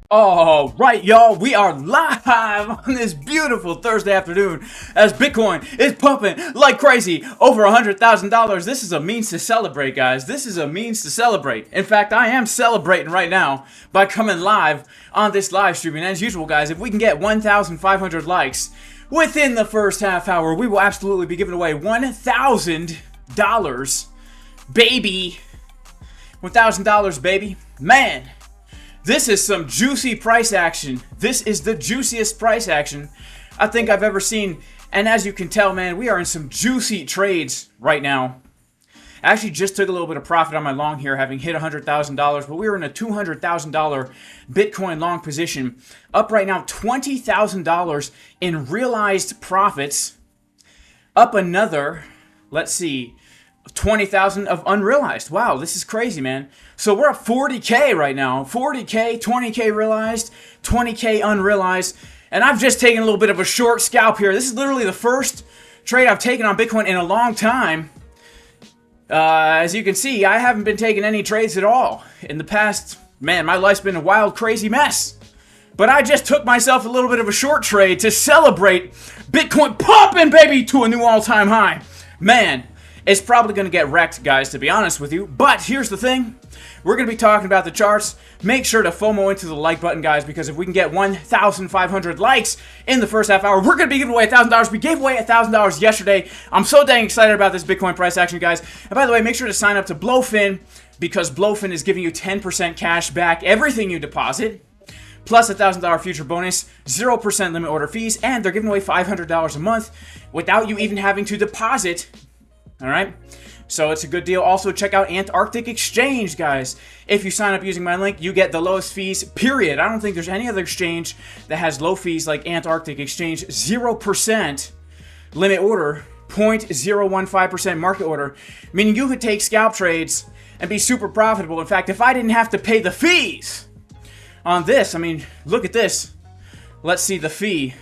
All right, y'all, we are live on this beautiful Thursday afternoon as Bitcoin is pumping like crazy, over $100,000. This is a means to celebrate, guys. This is a means to celebrate. In fact, I am celebrating right now by coming live on this live stream. And as usual, guys, if we can get 1,500 likes within the first half hour, we will absolutely be giving away $1,000, baby. $1,000, baby. Man. This is some juicy price action. This is the juiciest price action I think I've ever seen. And as you can tell, man, we are in some juicy trades right now. I actually just took a little bit of profit on my long here, having hit $100,000, but we were in a $200,000 Bitcoin long position. Up right now, $20,000 in realized profits. Up another, let's see, 20,000 of unrealized. Wow, this is crazy, man. So we're at 40K right now. 40K, 20K realized, 20K unrealized. And I've just taken a little bit of a short scalp here. This is literally the first trade I've taken on Bitcoin in a long time. As you can see, I haven't been taking any trades at all. In the past, man, my life's been a wild, crazy mess. But I just took myself a little bit of a short trade to celebrate Bitcoin popping, baby, to a new all-time high. Man, it's probably going to get wrecked, guys, to be honest with you. But here's the thing. We're going to be talking about the charts. Make sure to FOMO into the like button, guys, because if we can get 1,500 likes in the first half hour, we're going to be giving away $1,000. We gave away $1,000 yesterday. I'm so dang excited about this Bitcoin price action, guys. And by the way, make sure to sign up to BloFin, because BloFin is giving you 10% cash back everything you deposit, plus a $1,000 future bonus, 0% limit order fees, and they're giving away $500 a month without you even having to deposit. All right, so it's a good deal. Also, check out Antarctic Exchange, guys. If you sign up using my link, you get the lowest fees, period. I don't think there's any other exchange that has low fees like Antarctic Exchange. 0% limit order, 0.015% market order, meaning you could take scalp trades and be super profitable. In fact, if I didn't have to pay the fees on this, I mean, look at this. Let's see the fee.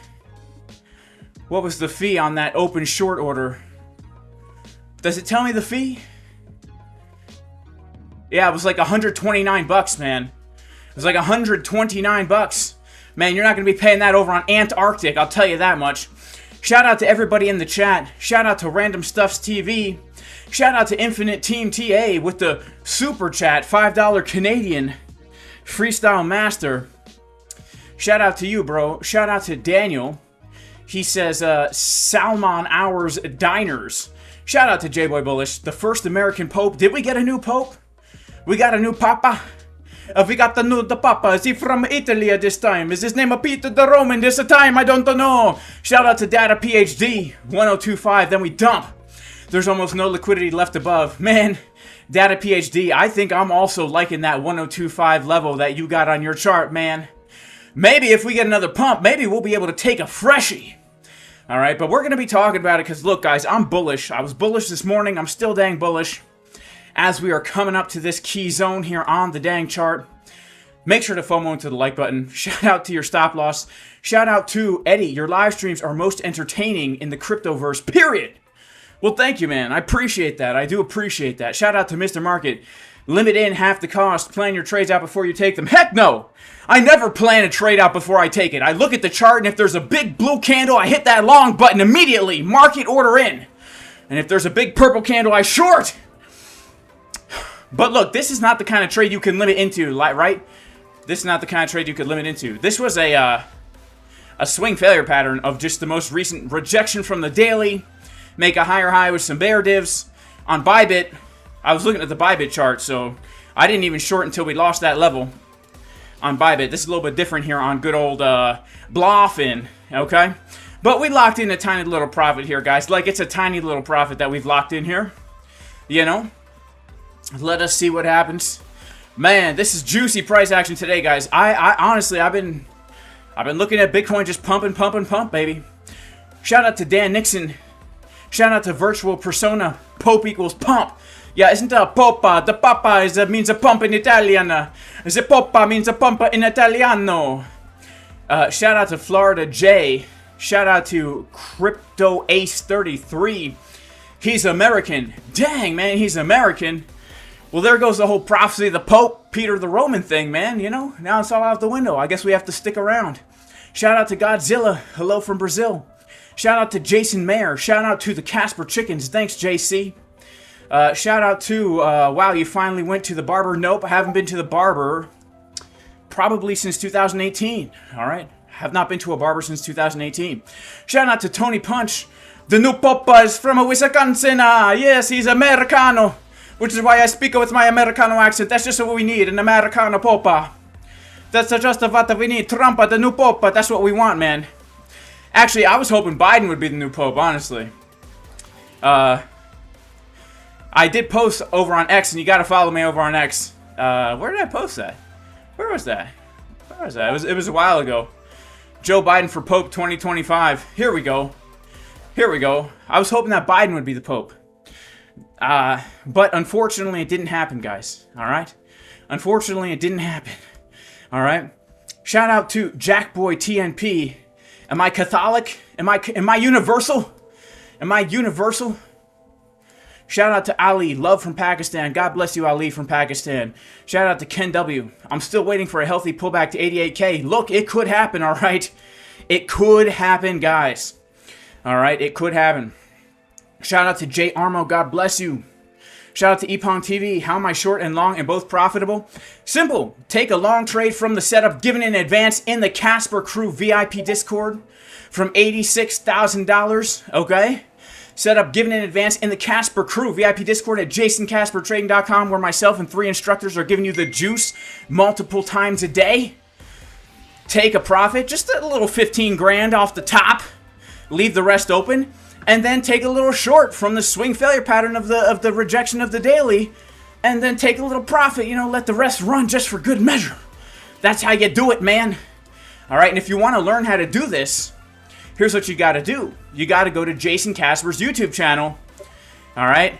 What was the fee on that open short order? Does it tell me the fee? Yeah, it was like 129 bucks, man. It was like 129 bucks. Man, you're not going to be paying that over on Antarctic, I'll tell you that much. Shout out to everybody in the chat. Shout out to Random Stuffs TV. Shout out to Infinite Team TA with the super chat, $5 Canadian Freestyle Master. Shout out to you, bro. Shout out to Daniel. He says, Salmon Hours Diners. Shout out to J-Boy Bullish, the first American Pope. Did we get a new Pope? We got a new Papa? We got the Papa. Is he from Italy at this time? Is his name a Peter the Roman this time? I don't know. Shout out to Data PhD, 1025. Then we dump. There's almost no liquidity left above. Man, Data PhD, I think I'm also liking that 1025 level that you got on your chart, man. Maybe if we get another pump, maybe we'll be able to take a freshie. All right, but we're going to be talking about it because, look, guys, I'm bullish. I was bullish this morning. I'm still dang bullish as we are coming up to this key zone here on the dang chart. Make sure to FOMO into the like button. Shout out to your stop loss. Shout out to Eddie. Your live streams are most entertaining in the cryptoverse, period. Well, thank you, man. I appreciate that. I do appreciate that. Shout out to Mr. Market. Limit in half the cost. Plan your trades out before you take them. Heck no! I never plan a trade out before I take it. I look at the chart, and if there's a big blue candle, I hit that long button immediately. Market order in. And if there's a big purple candle, I short. But look, this is not the kind of trade you can limit into, right? This is not the kind of trade you could limit into. This was a swing failure pattern of just the most recent rejection from the daily. Make a higher high with some bear divs. On ByBit, I was looking at the ByBit chart, so I didn't even short until we lost that level on ByBit. This is a little bit different here on good old BloFin, okay? But we locked in a tiny little profit here, guys. Like, it's a tiny little profit that we've locked in here. You know? Let us see what happens. Man, this is juicy price action today, guys. I honestly, I've been looking at Bitcoin just pump, baby. Shout out to Dan Nixon. Shout out to Virtual Persona. Pope equals pump. Yeah, isn't a popa? The papa means a pump in Italian. The popa means a pump in Italiano. Shout out to Florida J. Shout out to Crypto Ace 33. He's American. Dang, man, he's American. Well, there goes the whole prophecy of the Pope, Peter the Roman thing, man. You know, now it's all out the window. I guess we have to stick around. Shout out to Godzilla. Hello from Brazil. Shout out to Jason Mayer. Shout out to the Casper Chickens. Thanks, JC. Shout out to, wow, you finally went to the barber. Nope, I haven't been to the barber probably since 2018. All right. Have not been to a barber since 2018. Shout out to Tony Punch. The new Popa is from Wisconsin. Yes, he's Americano. Which is why I speak with my Americano accent. That's just what we need, an Americano Popa. That's just what we need. Trump, the new Popa. That's what we want, man. Actually, I was hoping Biden would be the new Pope, honestly. I did post over on X, and you gotta follow me over on X. Where did I post that? Where was that? Where was that? It was a while ago. Joe Biden for Pope 2025. Here we go. Here we go. I was hoping that Biden would be the Pope. But unfortunately, it didn't happen, guys. All right? Unfortunately, it didn't happen. All right? Shout out to Jackboy TNP. Am I Catholic? Am I universal? Am I universal? Shout out to Ali, love from Pakistan. God bless you, Ali from Pakistan. Shout out to Ken W. I'm still waiting for a healthy pullback to 88K. Look, it could happen, all right? It could happen, guys. All right, it could happen. Shout out to Jay Armo, God bless you. Shout out to Epong TV. How am I short and long and both profitable? Simple. Take a long trade from the setup given in advance in the Casper Crew VIP Discord from $86,000, okay? Setup given in advance in the Casper Crew VIP Discord at jasoncaspertrading.com, where myself and 3 instructors are giving you the juice multiple times a day. Take a profit, just a little 15 grand off the top. Leave the rest open. And then take a little short from the swing failure pattern of the rejection of the daily. And then take a little profit, you know, let the rest run just for good measure. That's how you do it, man. All right, and if you want to learn how to do this, here's what you got to do. You got to go to Jason Casper's YouTube channel, all right?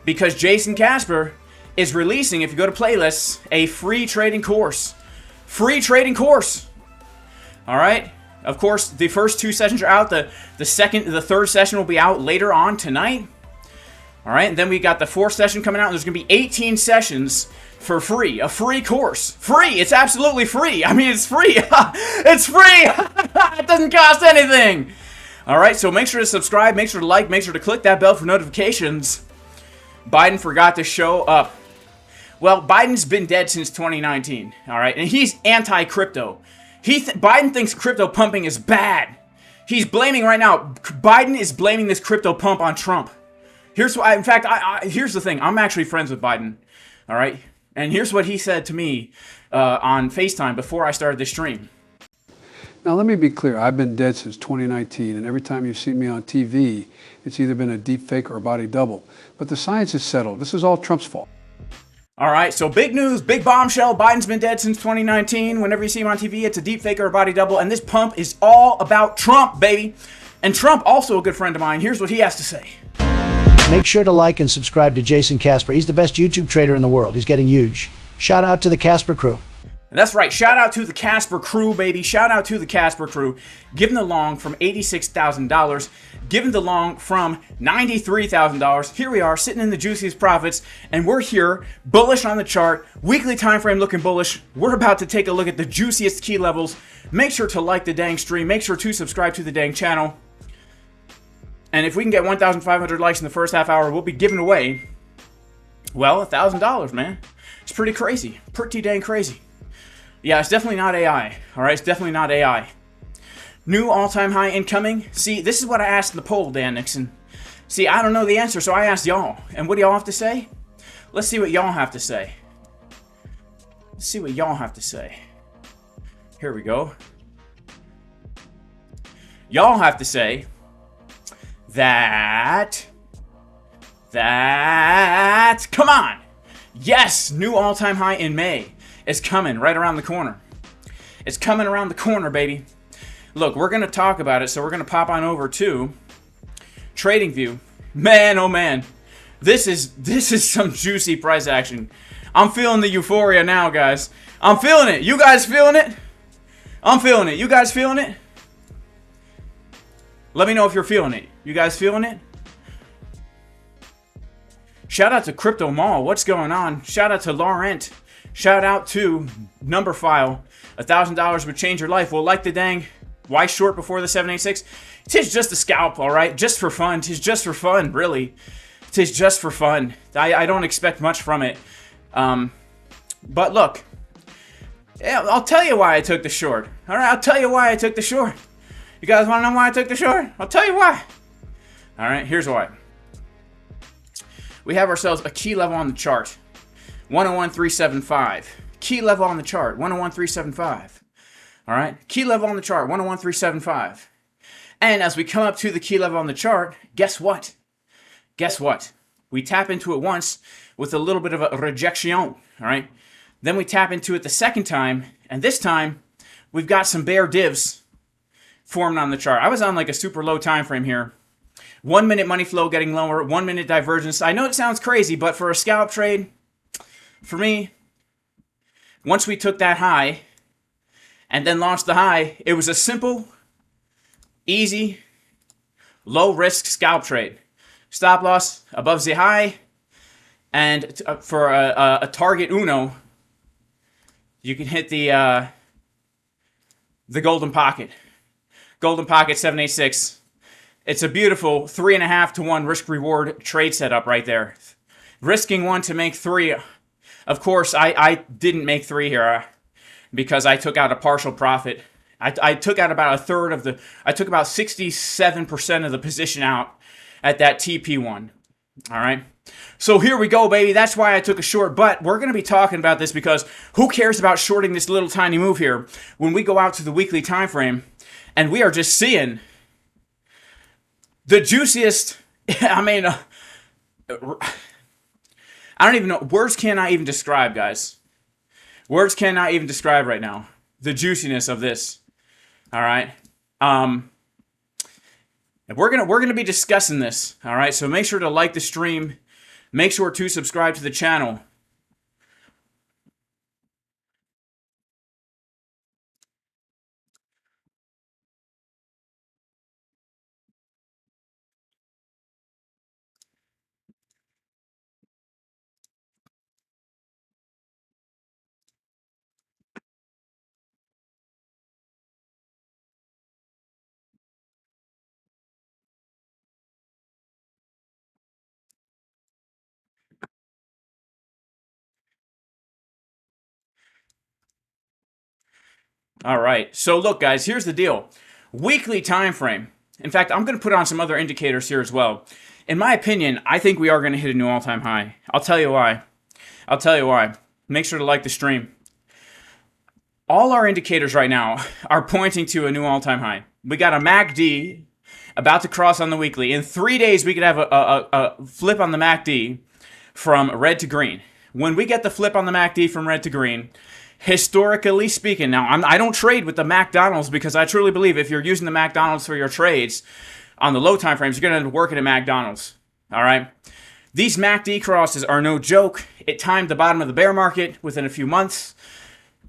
Because Jason Casper is releasing, if you go to playlists, a free trading course. Free trading course, all right? Of course, the first 2 sessions are out. The third session will be out later on tonight, all right? And then we got the 4th session coming out, and there's going to be 18 sessions for free. A free course. Free. It's absolutely free. I mean, it's free. It's free. It doesn't cost anything. All right, so make sure to subscribe, make sure to like, make sure to click that bell for notifications. Biden forgot to show up. Well, Biden's been dead since 2019, all right? And he's anti-crypto. Biden thinks crypto pumping is bad. He's blaming right now. Biden is blaming this crypto pump on Trump. Here's why. In fact, here's the thing. I'm actually friends with Biden, all right? And here's what he said to me on FaceTime before I started the stream. Now, let me be clear. I've been dead since 2019, and every time you've seen me on TV, it's either been a deep fake or a body double. But the science is settled. This is all Trump's fault. All right, so big news, big bombshell. Biden's been dead since 2019. Whenever you see him on TV, it's a deep fake or a body double. And this pump is all about Trump, baby. And Trump, also a good friend of mine. Here's what he has to say. Make sure to like and subscribe to Jason Casper. He's the best YouTube trader in the world. He's getting huge. Shout out to the Casper Crew. That's right. Shout out to the Casper Crew, baby. Shout out to the Casper Crew. Given the long from $86,000. Given the long from $93,000. Here we are, sitting in the juiciest profits, and we're here, bullish on the chart, weekly time frame looking bullish. We're about to take a look at the juiciest key levels. Make sure to like the dang stream. Make sure to subscribe to the dang channel. And if we can get 1,500 likes in the first half hour, we'll be giving away, well, $1,000, man. It's pretty crazy. Pretty dang crazy. Yeah, it's definitely not AI. All right, it's definitely not AI. New all-time high incoming. See, this is what I asked in the poll, Dan Nixon. See, I don't know the answer, so I asked y'all. And what do y'all have to say? Let's see what y'all have to say. Let's see what y'all have to say. Here we go. Y'all have to say that, come on. Yes, new all-time high in May. It's coming right around the corner. It's coming around the corner, baby. Look, we're going to talk about it, so we're going to pop on over to TradingView. Man, oh man. This is some juicy price action. I'm feeling the euphoria now, guys. I'm feeling it. You guys feeling it? I'm feeling it. You guys feeling it? Let me know if you're feeling it. You guys feeling it? Shout out to Crypto Mall. What's going on? Shout out to Laurent. Shout out to Numberphile. $1,000 would change your life. Well, like the dang. Why short before the 786? Tis just a scalp, all right? Just for fun. Tis just for fun, really. Tis just for fun. I don't expect much from it. But look. Yeah, I'll tell you why I took the short. All right, I'll tell you why I took the short. You guys want to know why I took the short? I'll tell you why. All right, here's why. We have ourselves a key level on the chart. 101.375. Key level on the chart. 101.375. All right, key level on the chart. 101.375. And as we come up to the key level on the chart, guess what? Guess what? We tap into it once with a little bit of a rejection. All right. Then we tap into it the second time, and this time we've got some bear divs formed on the chart. I was on like a super low time frame here. 1 minute money flow getting lower, 1 minute divergence. I know it sounds crazy, but for a scalp trade, for me, once we took that high and then launched the high, it was a simple, easy, low risk scalp trade. Stop loss above the high, and for a target uno, you can hit the golden pocket. Golden pocket 786. It's a beautiful 3.5 to 1 risk reward trade setup right there. Risking 1 to make 3. Of course, I didn't make 3 here because I took out a partial profit. I took out about a third of the. I took about 67% of the position out at that TP1. All right. So here we go, baby. That's why I took a short. But we're going to be talking about this because who cares about shorting this little tiny move here when we go out to the weekly time frame and we are just seeing the juiciest. I mean, I don't even know. Words cannot even describe, guys. Words cannot even describe right now the juiciness of this. All right. We're gonna be discussing this. All right. So make sure to like the stream. Make sure to subscribe to the channel. All right. So look, guys, here's the deal. Weekly time frame. In fact, I'm going to put on some other indicators here as well. In my opinion, I think we are going to hit a new all-time high. I'll tell you why. I'll tell you why. Make sure to like the stream. All our indicators right now are pointing to a new all-time high. We got a MACD about to cross on the weekly. In 3 days, we could have a flip on the MACD from red to green. When we get the flip on the MACD from red to green, historically speaking, now I don't trade with the McDonald's because I truly believe if you're using the McDonald's for your trades on the low time frames, you're going to end up working at McDonald's. All right. These MACD crosses are no joke. It timed the bottom of the bear market within a few months,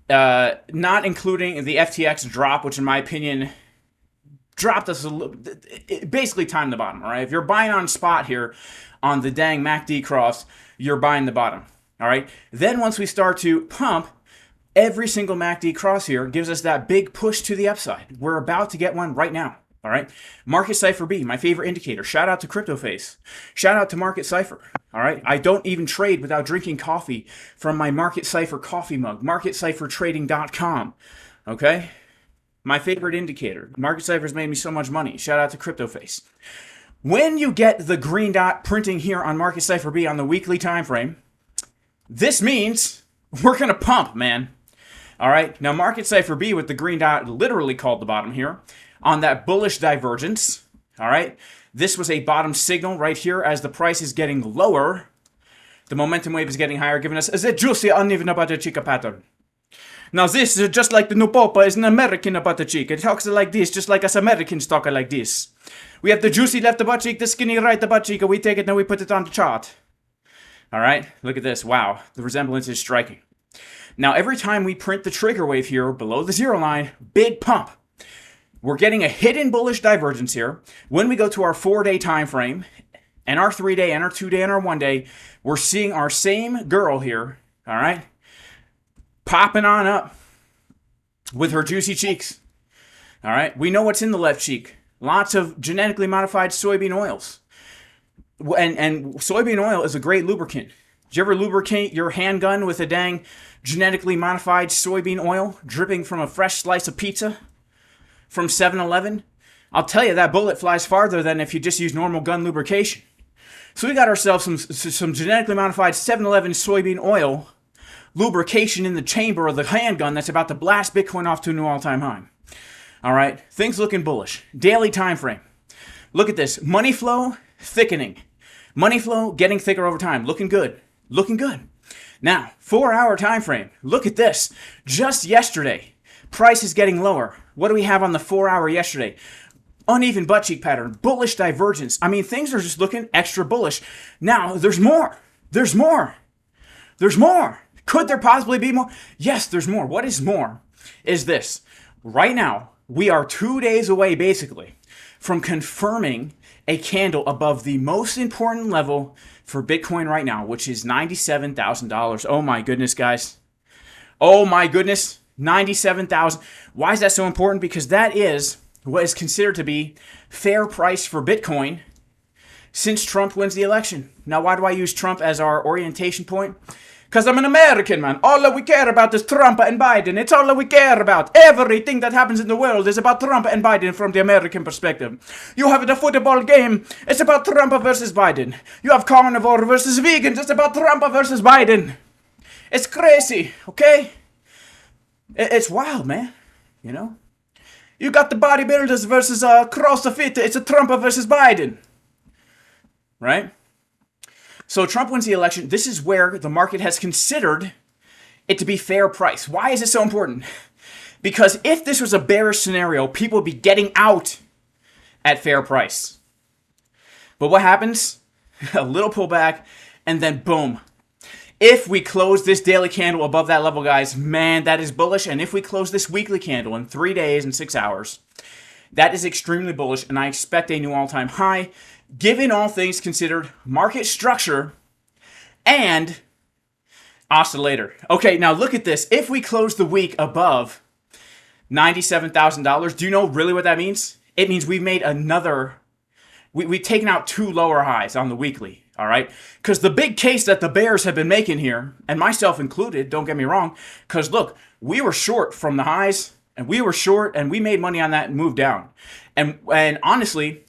not including the FTX drop, which in my opinion dropped us a little. It basically timed the bottom. All right. If you're buying on spot here on the dang MACD cross, you're buying the bottom. All right. Then once we start to pump, every single MACD cross here gives us that big push to the upside. We're about to get one right now. All right. Market Cipher B, my favorite indicator. Shout out to CryptoFace. Shout out to Market Cipher. All right. I don't even trade without drinking coffee from my Market Cipher coffee mug. MarketCipherTrading.com. Okay. My favorite indicator. Market Cipher's made me so much money. Shout out to CryptoFace. When you get the green dot printing here on Market Cipher B on the weekly time frame, this means we're going to pump, man. All right. Now, Market Cipher B with the green dot literally called the bottom here on that bullish divergence. All right. This was a bottom signal right here as the price is getting lower. The momentum wave is getting higher, giving us a juicy uneven Abata pattern. Now, this is just like the Nupopa is an American Abata cheek. It talks like this, just like us Americans talk like this. We have the juicy left butt cheek, the skinny right butt cheek, and we take it and we put it on the chart. All right, look at this. Wow, the resemblance is striking. Now, every time we print the trigger wave here below the zero line, big pump. We're getting a hidden bullish divergence here. When we go to our 4-day time frame and our 3-day and our 2-day and our 1-day, we're seeing our same girl here, all right, popping on up with her juicy cheeks. All right, we know what's in the left cheek. Lots of genetically modified soybean oils. And soybean oil is a great lubricant. Did you ever lubricate your handgun with a dang genetically modified soybean oil dripping from a fresh slice of pizza from 7-Eleven? I'll tell you, that bullet flies farther than if you just use normal gun lubrication. So we got ourselves some genetically modified 7-Eleven soybean oil lubrication in the chamber of the handgun that's about to blast Bitcoin off to a new all-time high. All right, things looking bullish. Daily time frame. Look at this. Money flow thickening. Money flow getting thicker over time. Looking good. Looking good. Now, 4-hour time frame. Look at this. Just yesterday, price is getting lower. What do we have on the 4-hour yesterday? Uneven butt cheek pattern. Bullish divergence. I mean, things are just looking extra bullish. Now, there's more. There's more. There's more. Could there possibly be more? Yes, there's more. What is more is this. Right now, we are 2 days away, basically, from confirming a candle above the most important level for Bitcoin right now, which is $97,000. Oh my goodness, guys. Oh my goodness. 97,000. Why is that so important? Because that is what is considered to be fair price for Bitcoin since Trump wins the election. Now, why do I use Trump as our orientation point? Because I'm an American, man. All that we care about is Trump and Biden. It's all that we care about. Everything that happens in the world is about Trump and Biden from the American perspective. You have the football game. It's about Trump versus Biden. You have carnivore versus vegans. It's about Trump versus Biden. It's crazy, okay? It's wild, man. You know? You got the bodybuilders versus CrossFit. It's a Trump versus Biden. Right? So Trump wins the election. This is where the market has considered it to be fair price. Why is it so important? Because if this was a bearish scenario, people would be getting out at fair price. But what happens? A little pullback, and then boom. If we close this daily candle above that level, guys, man, that is bullish. And if we close this weekly candle in 3 days and 6 hours, that is extremely bullish, and I expect a new all-time high. Given all things considered, market structure, and oscillator. Okay, now look at this. If we close the week above $97,000, do you know really what that means? It means we've made another, we've taken out 2 lower highs on the weekly, all right? Because the big case that the bears have been making here, and myself included, don't get me wrong, because look, we were short from the highs, and we were short, and we made money on that and moved down. And honestly,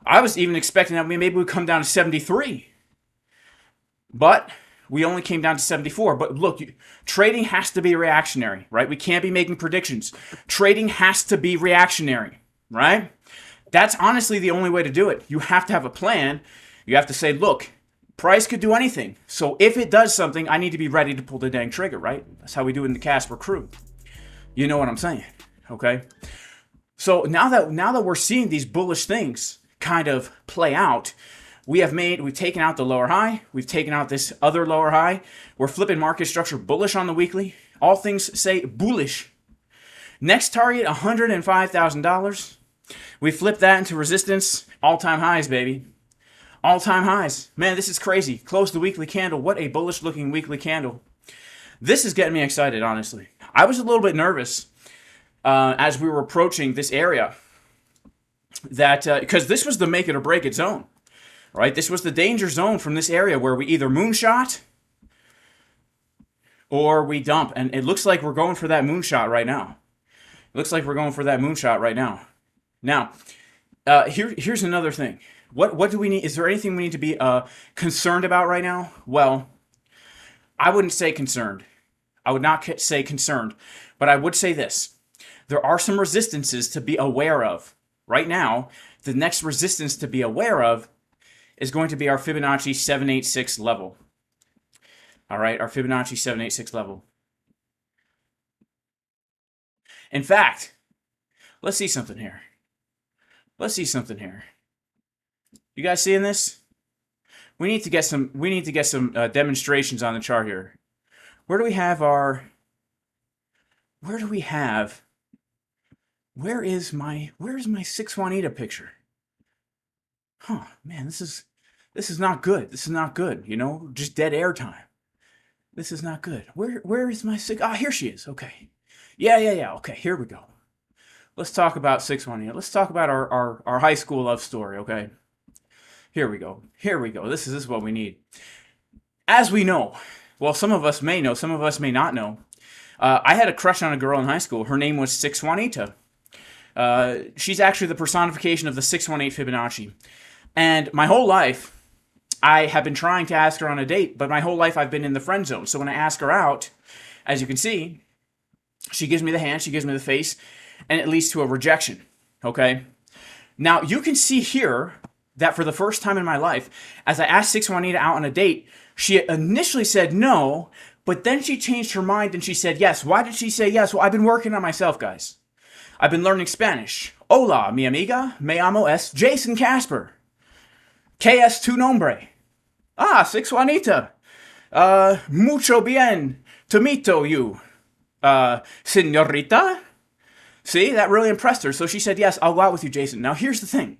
I was even expecting that maybe we'd come down to 73. But we only came down to 74. But look, trading has to be reactionary, right? We can't be making predictions. Trading has to be reactionary, right? That's honestly the only way to do it. You have to have a plan. You have to say, look, price could do anything. So if it does something, I need to be ready to pull the dang trigger, right? That's how we do it in the Casper crew. You know what I'm saying, okay? So now that we're seeing these bullish things kind of play out, we've taken out the lower high, we've taken out this other lower high, we're flipping market structure bullish on the weekly. All things say bullish. Next target, $105,000. We flip that into resistance, all-time highs, baby. All-time highs. Man, this is crazy. Close the weekly candle. What a bullish looking weekly candle. This is getting me excited, honestly. I was a little bit nervous as we were approaching this area, that because this was the make it or break it zone, right? This was the danger zone from this area where we either moonshot or we dump. And it looks like we're going for that moonshot right now. It looks like we're going for that moonshot right now. Now, here's another thing. What do we need? Is there anything we need to be concerned about right now? Well, I wouldn't say concerned. I would not say concerned, but I would say this. There are some resistances to be aware of. Right now, the next resistance to be aware of is going to be our Fibonacci 786 level. All right, our Fibonacci 786 level. In fact, let's see something here. Let's see something here. You guys seeing this? We need to get some demonstrations on the chart here. Where is my 6 Juanita picture? Huh, man, this is This is not good. This is not good, you know? Just dead air time. This is not good. Where is my six? Ah, here she is. Okay. Yeah. Okay, here we go. Let's talk about 618. Let's talk about our high school love story, okay? Here we go. This is what we need. As we know, well, some of us may know, some of us may not know. I had a crush on a girl in high school. Her name was 618. She's actually the personification of the 618 Fibonacci. And my whole life, I have been trying to ask her on a date, but my whole life I've been in the friend zone. So when I ask her out, as you can see, she gives me the hand, she gives me the face, and it leads to a rejection, okay? Now, you can see here that for the first time in my life, as I asked 618 out on a date, she initially said no, but then she changed her mind and she said yes. Why did she say yes? Well, I've been working on myself, guys. I've been learning Spanish. Hola, mi amiga, me llamo es Jason Casper. ¿Qué es tu nombre? Ah, 618. Mucho bien. To meet you. Señorita? See, that really impressed her. So she said, yes, I'll go out with you, Jason. Now, here's the thing.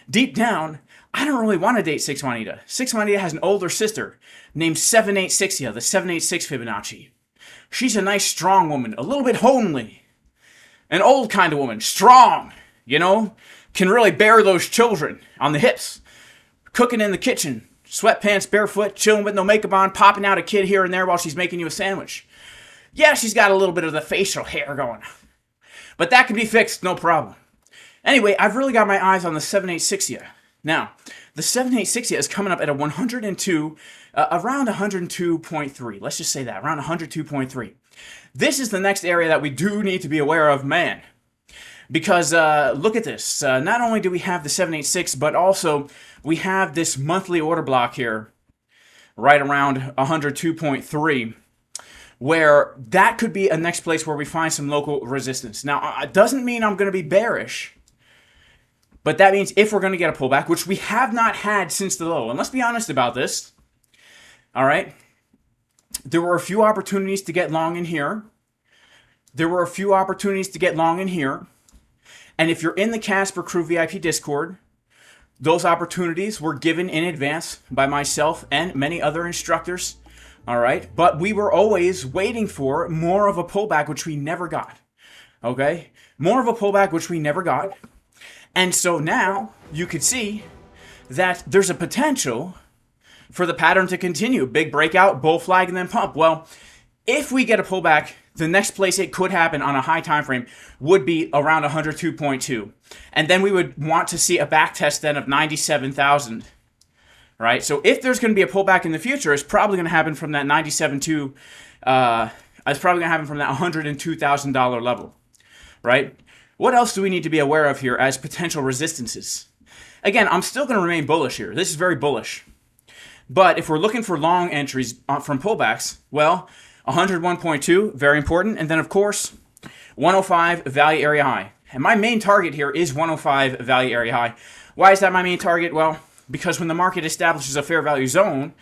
Deep down, I don't really want to date 618. 618 has an older sister named 786, the 786 Fibonacci. She's a nice, strong woman, a little bit homely. An old kind of woman, strong, you know, can really bear those children on the hips. Cooking in the kitchen, sweatpants, barefoot, chilling with no makeup on, popping out a kid here and there while she's making you a sandwich. Yeah, she's got a little bit of the facial hair going. But that can be fixed, no problem. Anyway, I've really got my eyes on the 786. Now, the 786 is coming up at a 102, around 102.3. Let's just say that, around 102.3. This is the next area that we do need to be aware of, man. Because look at this. Not only do we have the 786, but also we have this monthly order block here, right around 102.3. Where that could be a next place where we find some local resistance. Now, it doesn't mean I'm going to be bearish, but that means if we're going to get a pullback, which we have not had since the low, and let's be honest about this, all right? There were a few opportunities to get long in here. There were a few opportunities to get long in here. And if you're in the Casper Crew VIP Discord, those opportunities were given in advance by myself and many other instructors. All right, but we were always waiting for more of a pullback, which we never got. Okay, more of a pullback, which we never got. And so now you could see that there's a potential for the pattern to continue. Big breakout, bull flag, and then pump. Well, if we get a pullback, the next place it could happen on a high time frame would be around 102.2. And then we would want to see a back test then of 97,000. Right, so if there's going to be a pullback in the future, it's probably going to happen from that 97.2. It's probably going to happen from that $102,000 level. Right. What else do we need to be aware of here as potential resistances? Again, I'm still going to remain bullish here. This is very bullish. But if we're looking for long entries from pullbacks, well, 101.2, very important, and then of course 105 value area high. And my main target here is 105 value area high. Why is that my main target? Well, because when the market establishes a fair value zone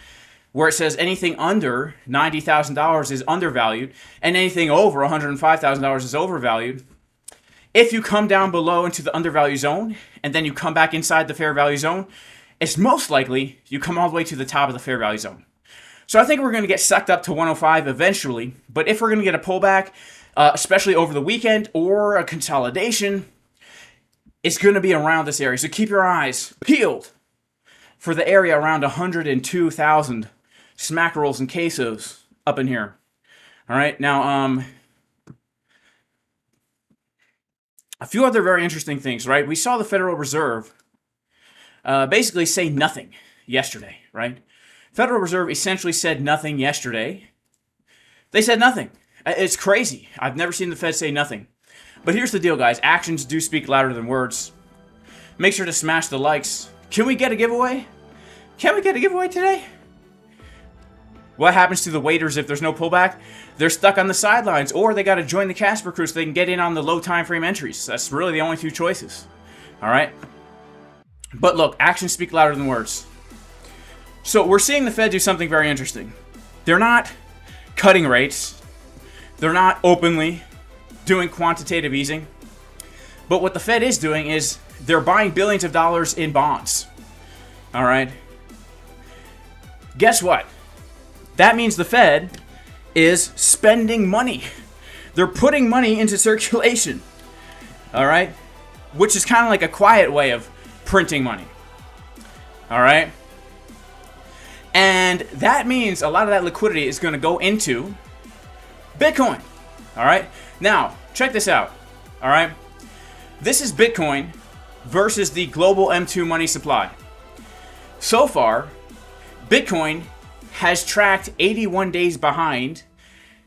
where it says anything under $90,000 is undervalued and anything over $105,000 is overvalued, if you come down below into the undervalue zone and then you come back inside the fair value zone, it's most likely you come all the way to the top of the fair value zone. So I think we're going to get sucked up to 105 eventually, but if we're going to get a pullback, especially over the weekend or a consolidation, it's going to be around this area. So keep your eyes peeled for the area around 102,000 smack rolls and quesos up in here. All right, now a few other very interesting things, right? We saw the Federal Reserve basically say nothing yesterday, right? Federal Reserve essentially said nothing yesterday. They said nothing. It's crazy. I've never seen the Fed say nothing. But here's the deal, guys. Actions do speak louder than words. Make sure to smash the likes. Can we get a giveaway? Can we get a giveaway today? What happens to the waiters if there's no pullback? They're stuck on the sidelines, or they got to join the Casper Crew so they can get in on the low time frame entries. That's really the only two choices. All right? But look, actions speak louder than words. So we're seeing the Fed do something very interesting. They're not cutting rates. They're not openly doing quantitative easing. But what the Fed is doing is they're buying billions of dollars in bonds. All right? Guess what? That means the Fed is spending money. They're putting money into circulation. All right? Which is kind of like a quiet way of printing money. All right? And that means a lot of that liquidity is going to go into Bitcoin. All right? Now, check this out. All right? This is Bitcoin versus the global M2 money supply. So far, Bitcoin has tracked 81 days behind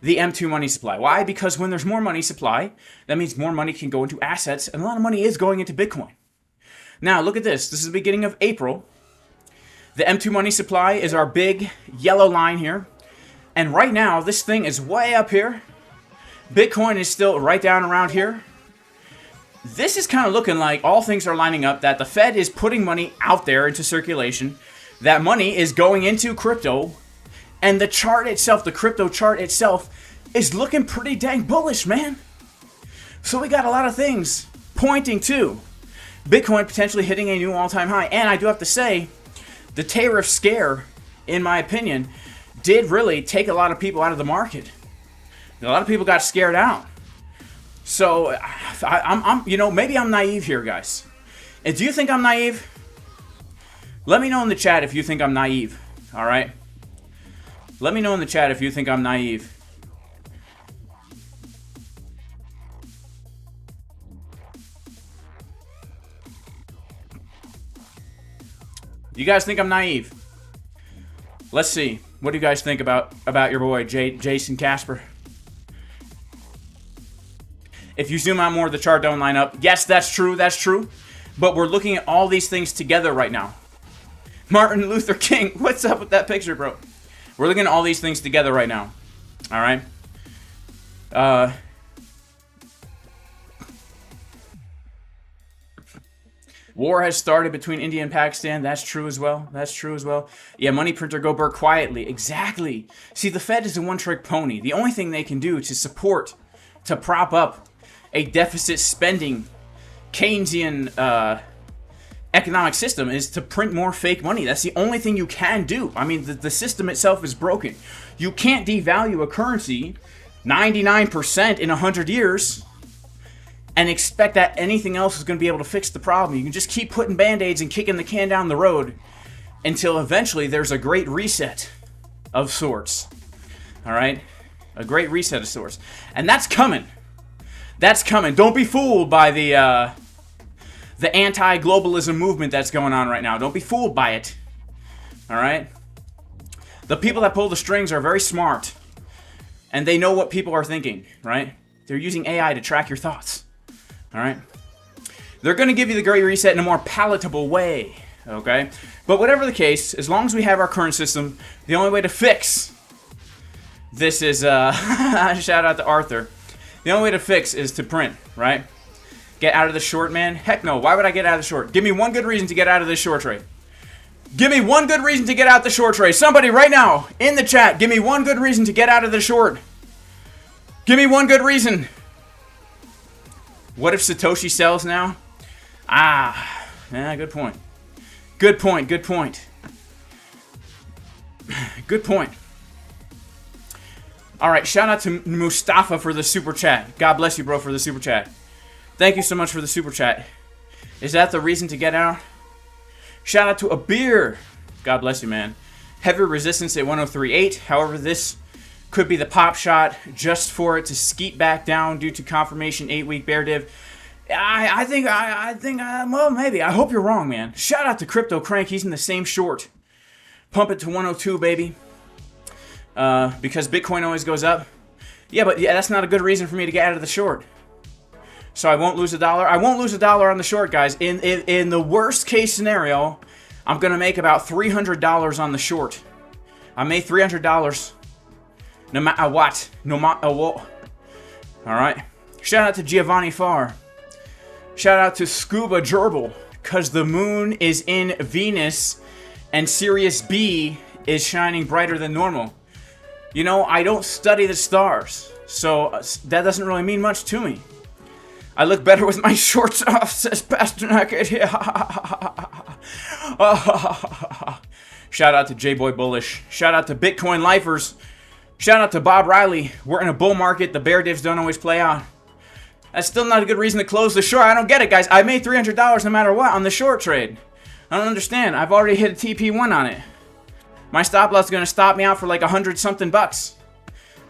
the M2 money supply. Why? Because when there's more money supply, that means more money can go into assets, and a lot of money is going into Bitcoin. Now, look at this. This is the beginning of April. The M2 money supply is our big yellow line here. And right now, this thing is way up here. Bitcoin is still right down around here. This is kind of looking like all things are lining up, that the Fed is putting money out there into circulation. That money is going into crypto. And the chart itself, the crypto chart itself, is looking pretty dang bullish, man. So we got a lot of things pointing to Bitcoin potentially hitting a new all-time high. And I do have to say, the tariff scare, in my opinion, did really take a lot of people out of the market. A lot of people got scared out. So, I'm you know, maybe I'm naive here, guys. And do you think I'm naive? Let me know in the chat if you think I'm naive, all right? Let me know in the chat if you think I'm naive. You guys think I'm naive? Let's see. What do you guys think about your boy, Jason Casper? If you zoom out more, the chart don't line up. Yes, that's true. That's true. But we're looking at all these things together right now. Martin Luther King. What's up with that picture, bro? We're looking at all these things together right now. All right? War has started between India and Pakistan. That's true as well. That's true as well. Yeah, money printer go burr quietly. Exactly. See, the Fed is a one-trick pony. The only thing they can do to support, to prop up a deficit spending Keynesian economic system is to print more fake money. That's the only thing you can do. I mean, the system itself is broken. You can't devalue a currency 99% in 100 years and expect that anything else is going to be able to fix the problem. You can just keep putting band-aids and kicking the can down the road until eventually there's a great reset of sorts. All right? A great reset of sorts. And that's coming. That's coming. Don't be fooled by the anti-globalism movement that's going on right now. Don't be fooled by it. All right? The people that pull the strings are very smart. And they know what people are thinking, right? They're using AI to track your thoughts. All right? They're going to give you the great reset in a more palatable way, okay? But whatever the case, as long as we have our current system, the only way to fix this is, shout out to Arthur. The only way to fix is to print, right? Get out of the short, man? Heck no. Why would I get out of the short? Give me one good reason to get out of this short trade. Give me one good reason to get out the short trade. Somebody right now in the chat, give me one good reason to get out of the short. Give me one good reason. What if Satoshi sells now? Yeah, good point. Good point, good point. Good point. All right, shout out to Mustafa for the super chat. God bless you, bro, for the super chat. Thank you so much for the super chat. Is that the reason to get out? Shout out to Abir. God bless you, man. Heavy resistance at 103.8. However, this could be the pop shot just for it to skeet back down due to confirmation 8-week bear div. I think, well, maybe. I hope you're wrong, man. Shout out to Crypto Crank. He's in the same short. Pump it to 102, baby. Because Bitcoin always goes up. Yeah, but yeah, that's not a good reason for me to get out of the short. So I won't lose $1. I won't lose $1 on the short, guys. In the worst case scenario, I'm going to make about $300 on the short. I made $300 no matter what. No matter what. All right. Shout out to Giovanni Farr. Shout out to Scuba Gerbil. Because the moon is in Venus and Sirius B is shining brighter than normal. You know, I don't study the stars. So that doesn't really mean much to me. I look better with my shorts off, says Pasternak. Shout Shout out to J-Boy Bullish. Shout out to Bitcoin Lifers. Shout out to Bob Riley. We're in a bull market. The bear divs don't always play out. That's still not a good reason to close the short. I don't get it, guys. I made $300 no matter what on the short trade. I don't understand. I've already hit a TP1 on it. My stop loss is going to stop me out for like 100 something bucks.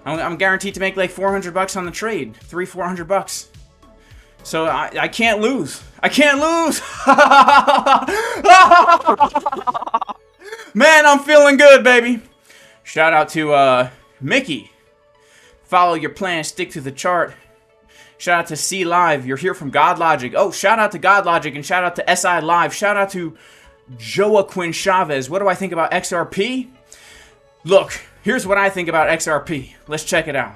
I'm guaranteed to make like 400 bucks on the trade. 400 bucks. So I can't lose. I can't lose. Man, I'm feeling good, baby. Shout out to Mickey. Follow your plan, stick to the chart. Shout out to C Live. You're here from God Logic. Oh, shout out to God Logic and shout out to SI Live. Shout out to Joaquin Chavez. What do I think about XRP? Look, here's what I think about XRP. Let's check it out.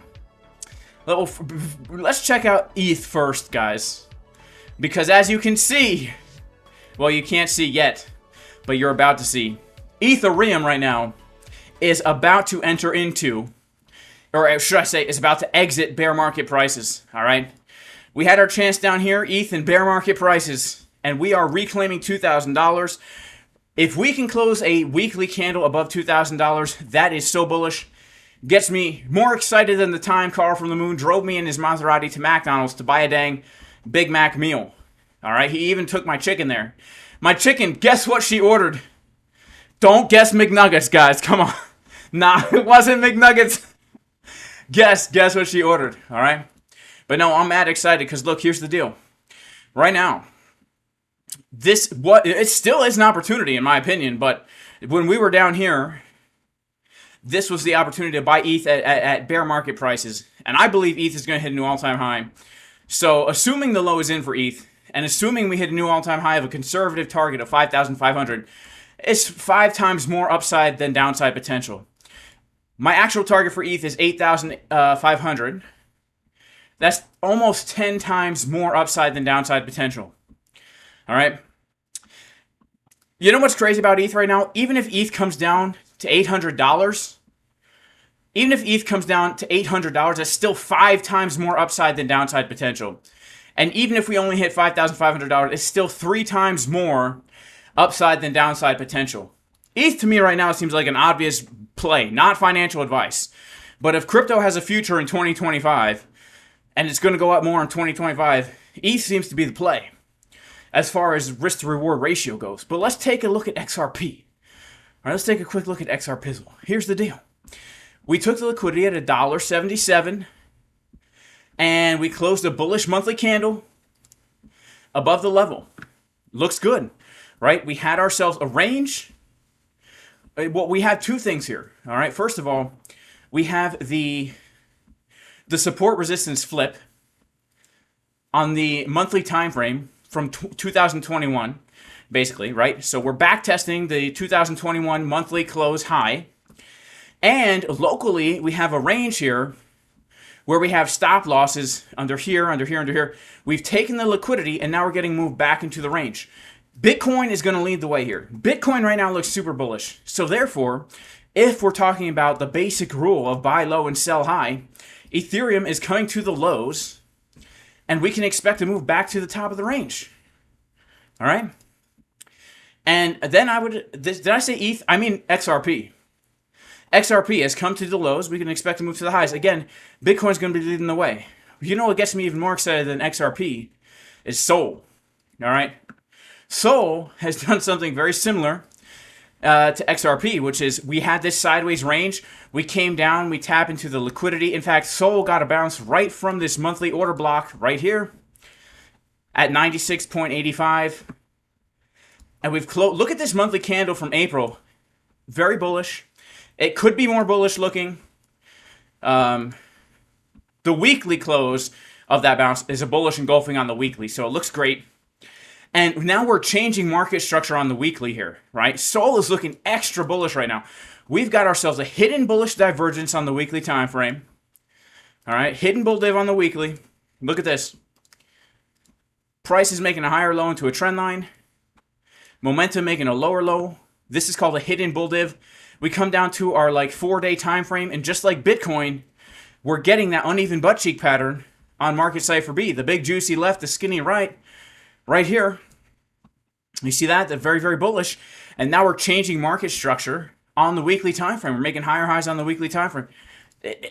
Let's check out ETH first, guys. Because as you can see, well, you can't see yet, but you're about to see. Ethereum right now is about to enter into, or should I say, is about to exit bear market prices, all right? We had our chance down here, ETH and bear market prices, and we are reclaiming $2,000. If we can close a weekly candle above $2,000, that is so bullish. Gets me more excited than the time Carl from the Moon drove me in his Maserati to McDonald's to buy a dang Big Mac meal. All right, he even took my chicken there. My chicken, guess what she ordered? Don't guess McNuggets, guys. Come on. Nah, it wasn't McNuggets. Guess what she ordered, all right? But no, I'm mad excited because look, here's the deal. Right now, it still is an opportunity in my opinion, but when we were down here, this was the opportunity to buy ETH at bear market prices. And I believe ETH is going to hit a new all-time high. So assuming the low is in for ETH, and assuming we hit a new all-time high of a conservative target of 5,500, it's 5 times more upside than downside potential. My actual target for ETH is 8,500. That's almost 10 times more upside than downside potential. All right? You know what's crazy about ETH right now? Even if ETH comes down to $800, even if ETH comes down to $800, that's still 5 times more upside than downside potential. And even if we only hit $5,500, it's still 3 times more upside than downside potential. ETH to me right now seems like an obvious play, not financial advice. But if crypto has a future in 2025, and it's going to go up more in 2025, ETH seems to be the play as far as risk to reward ratio goes. But let's take a look at XRP. All right, let's take a quick look at XRP. Here's the deal. We took the liquidity at $1.77, and we closed a bullish monthly candle above the level. Looks good, right? We had ourselves a range. Well, we have 2 things here. All right, first of all, we have the support resistance flip on the monthly time frame from 2021, basically, right? So we're back testing the 2021 monthly close high. And locally, we have a range here where we have stop losses under here, under here, under here. We've taken the liquidity, and now we're getting moved back into the range. Bitcoin is going to lead the way here. Bitcoin right now looks super bullish. So therefore, if we're talking about the basic rule of buy low and sell high, Ethereum is coming to the lows, and we can expect to move back to the top of the range. All right? And then did I say ETH? I mean XRP. XRP has come to the lows. We can expect to move to the highs. Again, Bitcoin's going to be leading the way. You know what gets me even more excited than XRP is Sol. All right? Sol has done something very similar to XRP, which is we had this sideways range. We came down. We tap into the liquidity. In fact, Sol got a bounce right from this monthly order block right here at 96.85. And we've look at this monthly candle from April. Very bullish. It could be more bullish looking. The weekly close of that bounce is a bullish engulfing on the weekly, so it looks great. And now we're changing market structure on the weekly here, right? Sol is looking extra bullish right now. We've got ourselves a hidden bullish divergence on the weekly time frame. All right, hidden bull div on the weekly. Look at this. Price is making a higher low into a trend line. Momentum making a lower low. This is called a hidden bull div. We come down to our 4-day time frame, and just like Bitcoin, we're getting that uneven butt cheek pattern on market Cipher B. The big juicy left, the skinny right here. You see that? They're very, very bullish. And now we're changing market structure on the weekly time frame. We're making higher highs on the weekly time frame.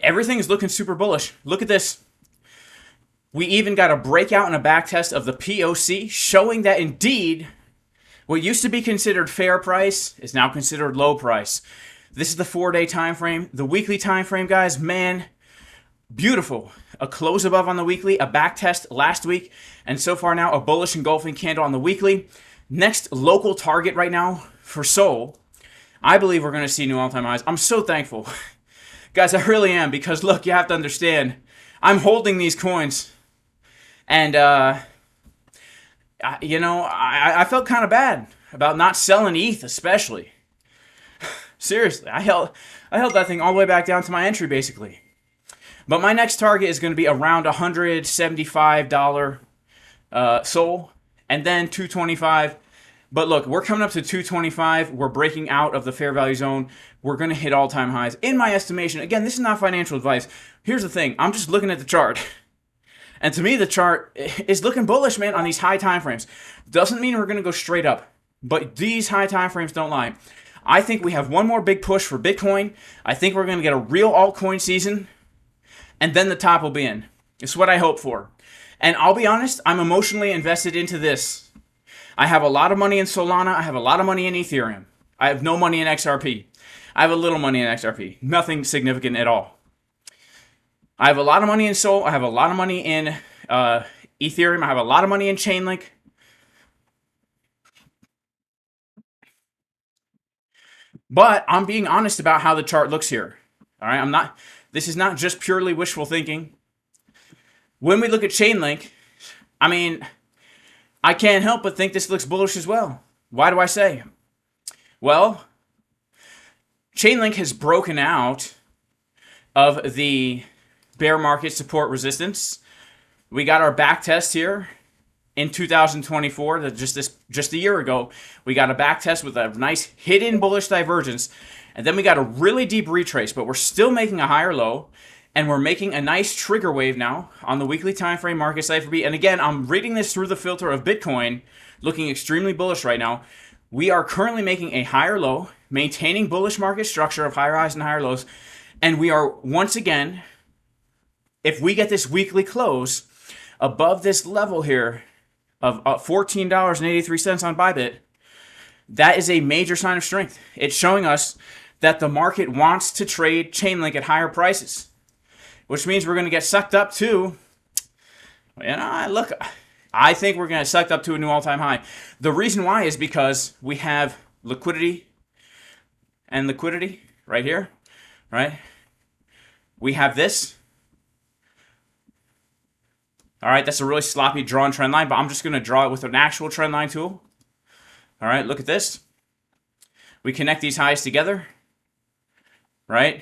Everything is looking super bullish. Look at this. We even got a breakout and a back test of the POC, showing that indeed what used to be considered fair price is now considered low price. This is the 4-day time frame. The weekly time frame, guys, man, beautiful. A close above on the weekly, a back test last week, and so far now a bullish engulfing candle on the weekly. Next local target right now for Seoul, I believe we're going to see new all-time highs. I'm so thankful. Guys, I really am, because look, you have to understand, I'm holding these coins, and you know, I felt kind of bad about not selling ETH, especially. Seriously, I held that thing all the way back down to my entry, basically. But my next target is going to be around $175 Sol, and then 225. But look, we're coming up to 225. We're breaking out of the fair value zone. We're going to hit all-time highs. In my estimation, again, this is not financial advice. Here's the thing. I'm just looking at the chart. And to me, the chart is looking bullish, man, on these high time frames. Doesn't mean we're going to go straight up. But these high time frames don't lie. I think we have one more big push for Bitcoin. I think we're going to get a real altcoin season. And then the top will be in. It's what I hope for. And I'll be honest, I'm emotionally invested into this. I have a lot of money in Solana. I have a lot of money in Ethereum. I have no money in XRP. I have a little money in XRP. Nothing significant at all. I have a lot of money in Sol. I have a lot of money in Ethereum. I have a lot of money in Chainlink. But I'm being honest about how the chart looks here. All right, this is not just purely wishful thinking. When we look at Chainlink, I mean, I can't help but think this looks bullish as well. Why do I say? Well, Chainlink has broken out of the bear market support resistance. We got our back test here in 2024, just a year ago. We got a back test with a nice hidden bullish divergence, and then we got a really deep retrace, but we're still making a higher low, and we're making a nice trigger wave now on the weekly time frame market Cipher B. And again, I'm reading this through the filter of Bitcoin, looking extremely bullish right now. We are currently making a higher low, maintaining bullish market structure of higher highs and higher lows, and we are once again, if we get this weekly close above this level here of $14.83 on ByBit, that is a major sign of strength. It's showing us that the market wants to trade Chainlink at higher prices, which means we're going to get sucked up to, look, I think we're going to get sucked up to a new all-time high. The reason why is because we have liquidity and liquidity right here, right? We have this. All right, that's a really sloppy drawn trend line, but I'm just going to draw it with an actual trend line tool. All right, look at this. We connect these highs together, right?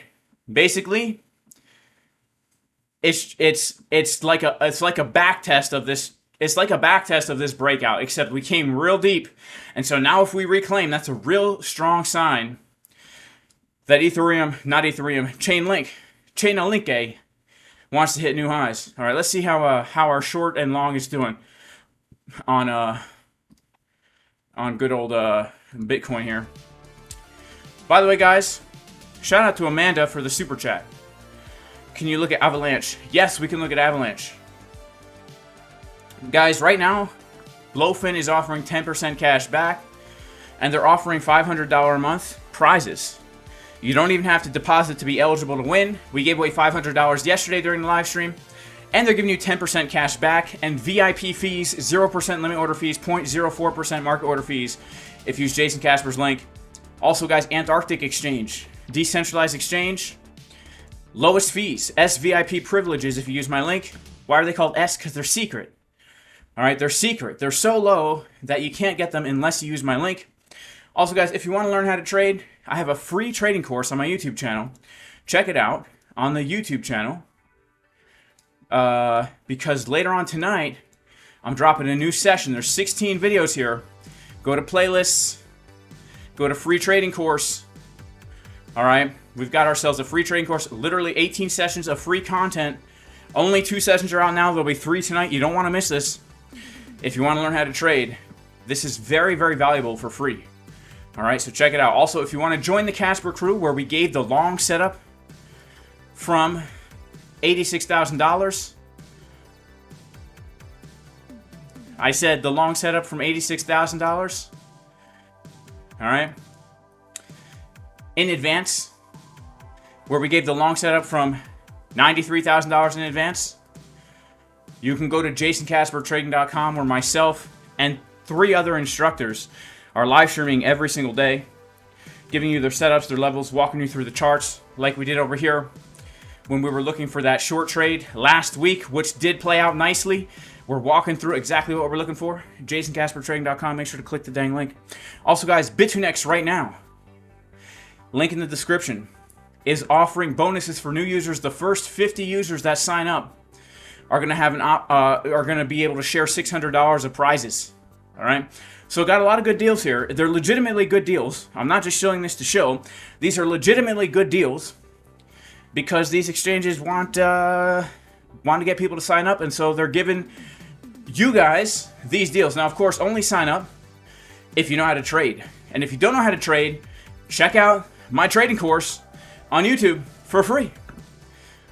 Basically, it's like a back test of this. It's like a back test of this breakout, except we came real deep, and so now if we reclaim, that's a real strong sign that Chainlink wants to hit new highs. All right, let's see how our short and long is doing on good old Bitcoin here. By the way, guys, shout out to Amanda for the super chat. Can you look at Avalanche? Yes, we can look at Avalanche. Guys, right now, BloFin is offering 10% cash back, and they're offering $500 a month prizes. You don't even have to deposit to be eligible to win. We gave away $500 yesterday during the live stream, and they're giving you 10% cash back and VIP fees, 0% limit order fees, 0.04% market order fees if you use Jason Casper's link. Also, guys, Antarctic exchange, decentralized exchange, lowest fees, SVIP privileges if you use my link. Why are they called S? Because they're secret. All right, they're secret. They're so low that you can't get them unless you use my link. Also, guys, if you want to learn how to trade, I have a free trading course on my YouTube channel. Check it out on the YouTube channel. Because later on tonight, I'm dropping a new session. There's 16 videos here. Go to playlists. Go to free trading course. All right, we've got ourselves a free trading course. Literally 18 sessions of free content. Only 2 sessions are out now. There'll be 3 tonight. You don't want to miss this. If you want to learn how to trade, This is very, very valuable for free. All right, so check it out. Also, if you want to join the Casper crew where we gave the long setup from $86,000. I said the long setup from $86,000. All right. In advance, where we gave the long setup from $93,000 in advance. You can go to jasoncaspertrading.com where myself and 3 other instructors are live streaming every single day, giving you their setups, their levels, walking you through the charts like we did over here when we were looking for that short trade last week, which did play out nicely. We're walking through exactly what we're looking for. jasoncaspertrading.com. Make sure to click the dang link. Also, guys, BITUNIX right now, link in the description, is offering bonuses for new users. The first 50 users that sign up are going to have are going to be able to share $600 of prizes. All right. So got a lot of good deals here. They're legitimately good deals. I'm not just showing this to show. These are legitimately good deals because these exchanges want to get people to sign up, and so they're giving you guys these deals. Now, of course, only sign up if you know how to trade. And if you don't know how to trade, check out my trading course on YouTube for free.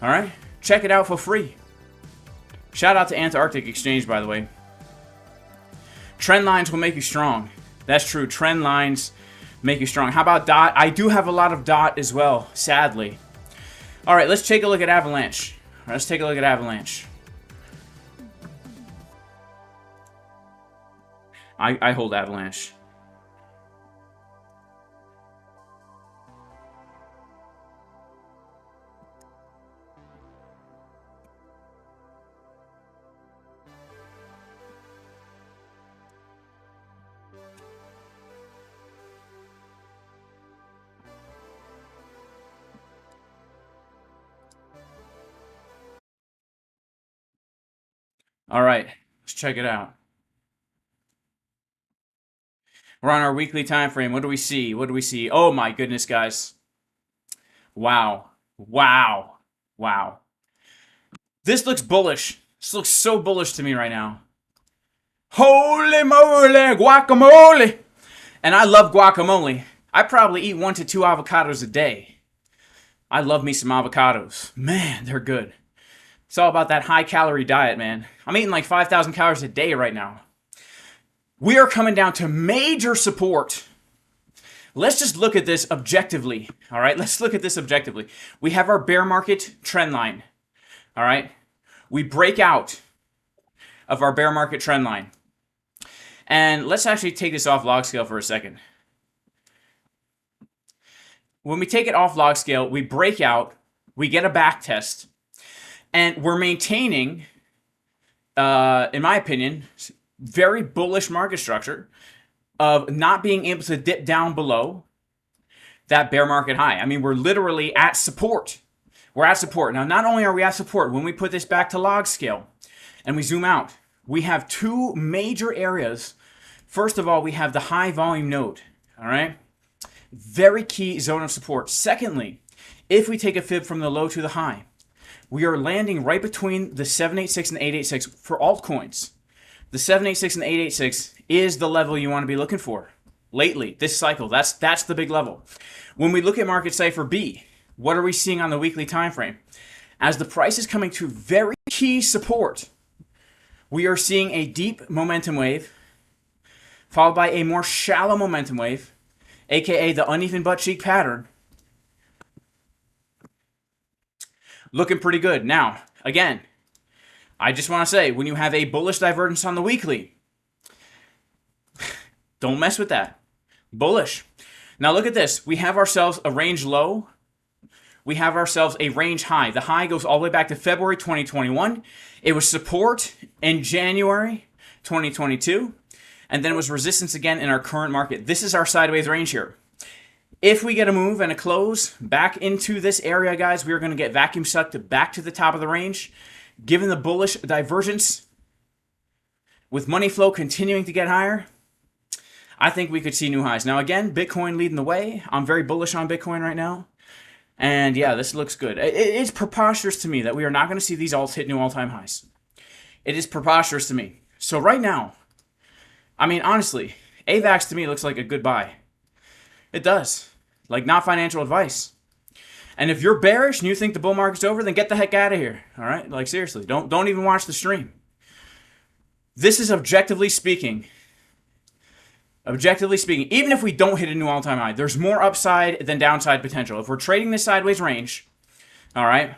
All right? Check it out for free. Shout out to ANTARCTIC Exchange, by the way. Trend lines will make you strong. That's true. Trend lines make you strong. How about DOT? I do have a lot of DOT as well, sadly. All right, let's take a look at Avalanche. All right, let's take a look at Avalanche. I hold Avalanche. All right, let's check it out. We're on our weekly time frame. What do we see? What do we see? Oh my goodness, guys. Wow. Wow. Wow. This looks bullish. This looks so bullish to me right now. Holy moly, guacamole. And I love guacamole. I probably eat 1 to 2 avocados a day. I love me some avocados. Man, they're good. It's all about that high-calorie diet, man. I'm eating like 5,000 calories a day right now. We are coming down to major support. Let's just look at this objectively, all right? Let's look at this objectively. We have our bear market trend line, all right? We break out of our bear market trend line. And let's actually take this off log scale for a second. When we take it off log scale, we break out, we get a back test, and we're maintaining, in my opinion, very bullish market structure of not being able to dip down below that bear market high. I mean, we're literally at support. We're at support. Now, not only are we at support, when we put this back to log scale and we zoom out, we have 2 major areas. First of all, we have the high volume node, all right? Very key zone of support. Secondly, if we take a fib from the low to the high, we are landing right between the 786 and 886 for altcoins. The 786 and 886 is the level you want to be looking for lately, this cycle. That's the big level. When we look at market Cipher B, what are we seeing on the weekly time frame? As the price is coming to very key support, we are seeing a deep momentum wave followed by a more shallow momentum wave, aka the uneven butt cheek pattern. Looking pretty good. Now, again, I just want to say, when you have a bullish divergence on the weekly, don't mess with that. Bullish. Now look at this. We have ourselves a range low. We have ourselves a range high. The high goes all the way back to February 2021. It was support in January 2022. And then it was resistance again in our current market. This is our sideways range here. If we get a move and a close back into this area, guys, we are going to get vacuum sucked back to the top of the range. Given the bullish divergence, with money flow continuing to get higher, I think we could see new highs. Now, again, Bitcoin leading the way. I'm very bullish on Bitcoin right now. And yeah, this looks good. It's preposterous to me that we are not going to see these alts hit new all-time highs. It is preposterous to me. So right now, I mean, honestly, AVAX to me looks like a good buy. It does. Like, not financial advice. And if you're bearish and you think the bull market's over, then get the heck out of here. All right? Like, seriously, don't even watch the stream. This is objectively speaking, even if we don't hit a new all-time high, there's more upside than downside potential. If we're trading this sideways range, all right,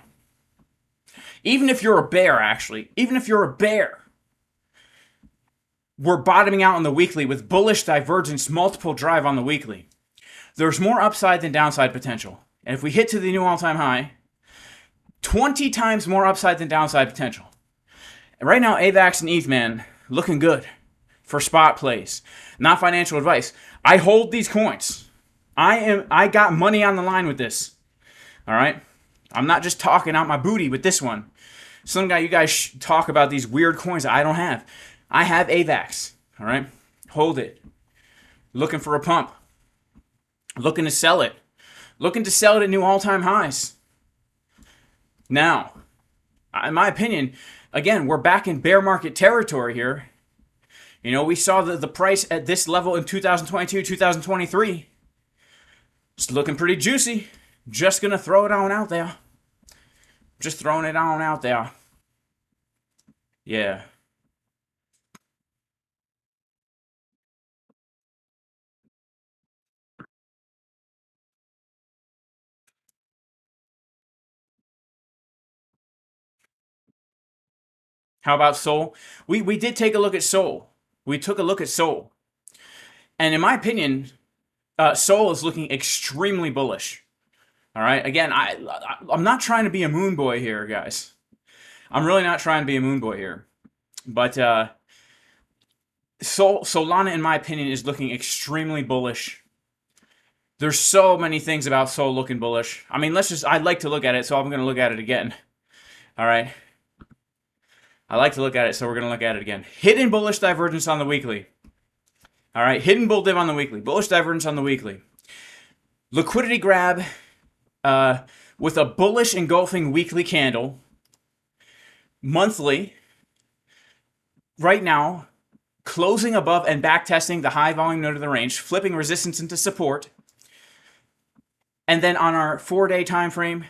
even if you're a bear, actually, even if you're a bear, we're bottoming out on the weekly with bullish divergence, multiple drive on the weekly. There's more upside than downside potential. And if we hit to the new all-time high, 20 times more upside than downside potential. And right now, AVAX and ETH, man, looking good for spot plays. Not financial advice. I hold these coins. I got money on the line with this. All right? I'm not just talking out my booty with this one. Some guy, you guys talk about these weird coins that I don't have. I have AVAX. All right? Hold it. Looking for a pump. Looking to sell it. Looking to sell it at new all-time highs. Now, in my opinion, again, we're back in bear market territory here. You know, we saw the price at this level in 2022, 2023. It's looking pretty juicy. Just going to throw it on out there. Just throwing it on out there. Yeah. How about Sol? We did take a look at Sol. We took a look at Sol. And in my opinion, Sol is looking extremely bullish. All right? Again, I'm not trying to be a moon boy here, guys. I'm really not trying to be a moon boy here. But Solana, in my opinion, is looking extremely bullish. There's so many things about Sol looking bullish. I mean, I'd like to look at it, so I'm going to look at it again. All right? I like to look at it, so we're going to look at it again. Hidden bullish divergence on the weekly. All right, hidden bull div on the weekly. Bullish divergence on the weekly. Liquidity grab with a bullish engulfing weekly candle. Monthly. Right now, closing above and back testing the high volume node of the range. Flipping resistance into support. And then on our 4-day time frame,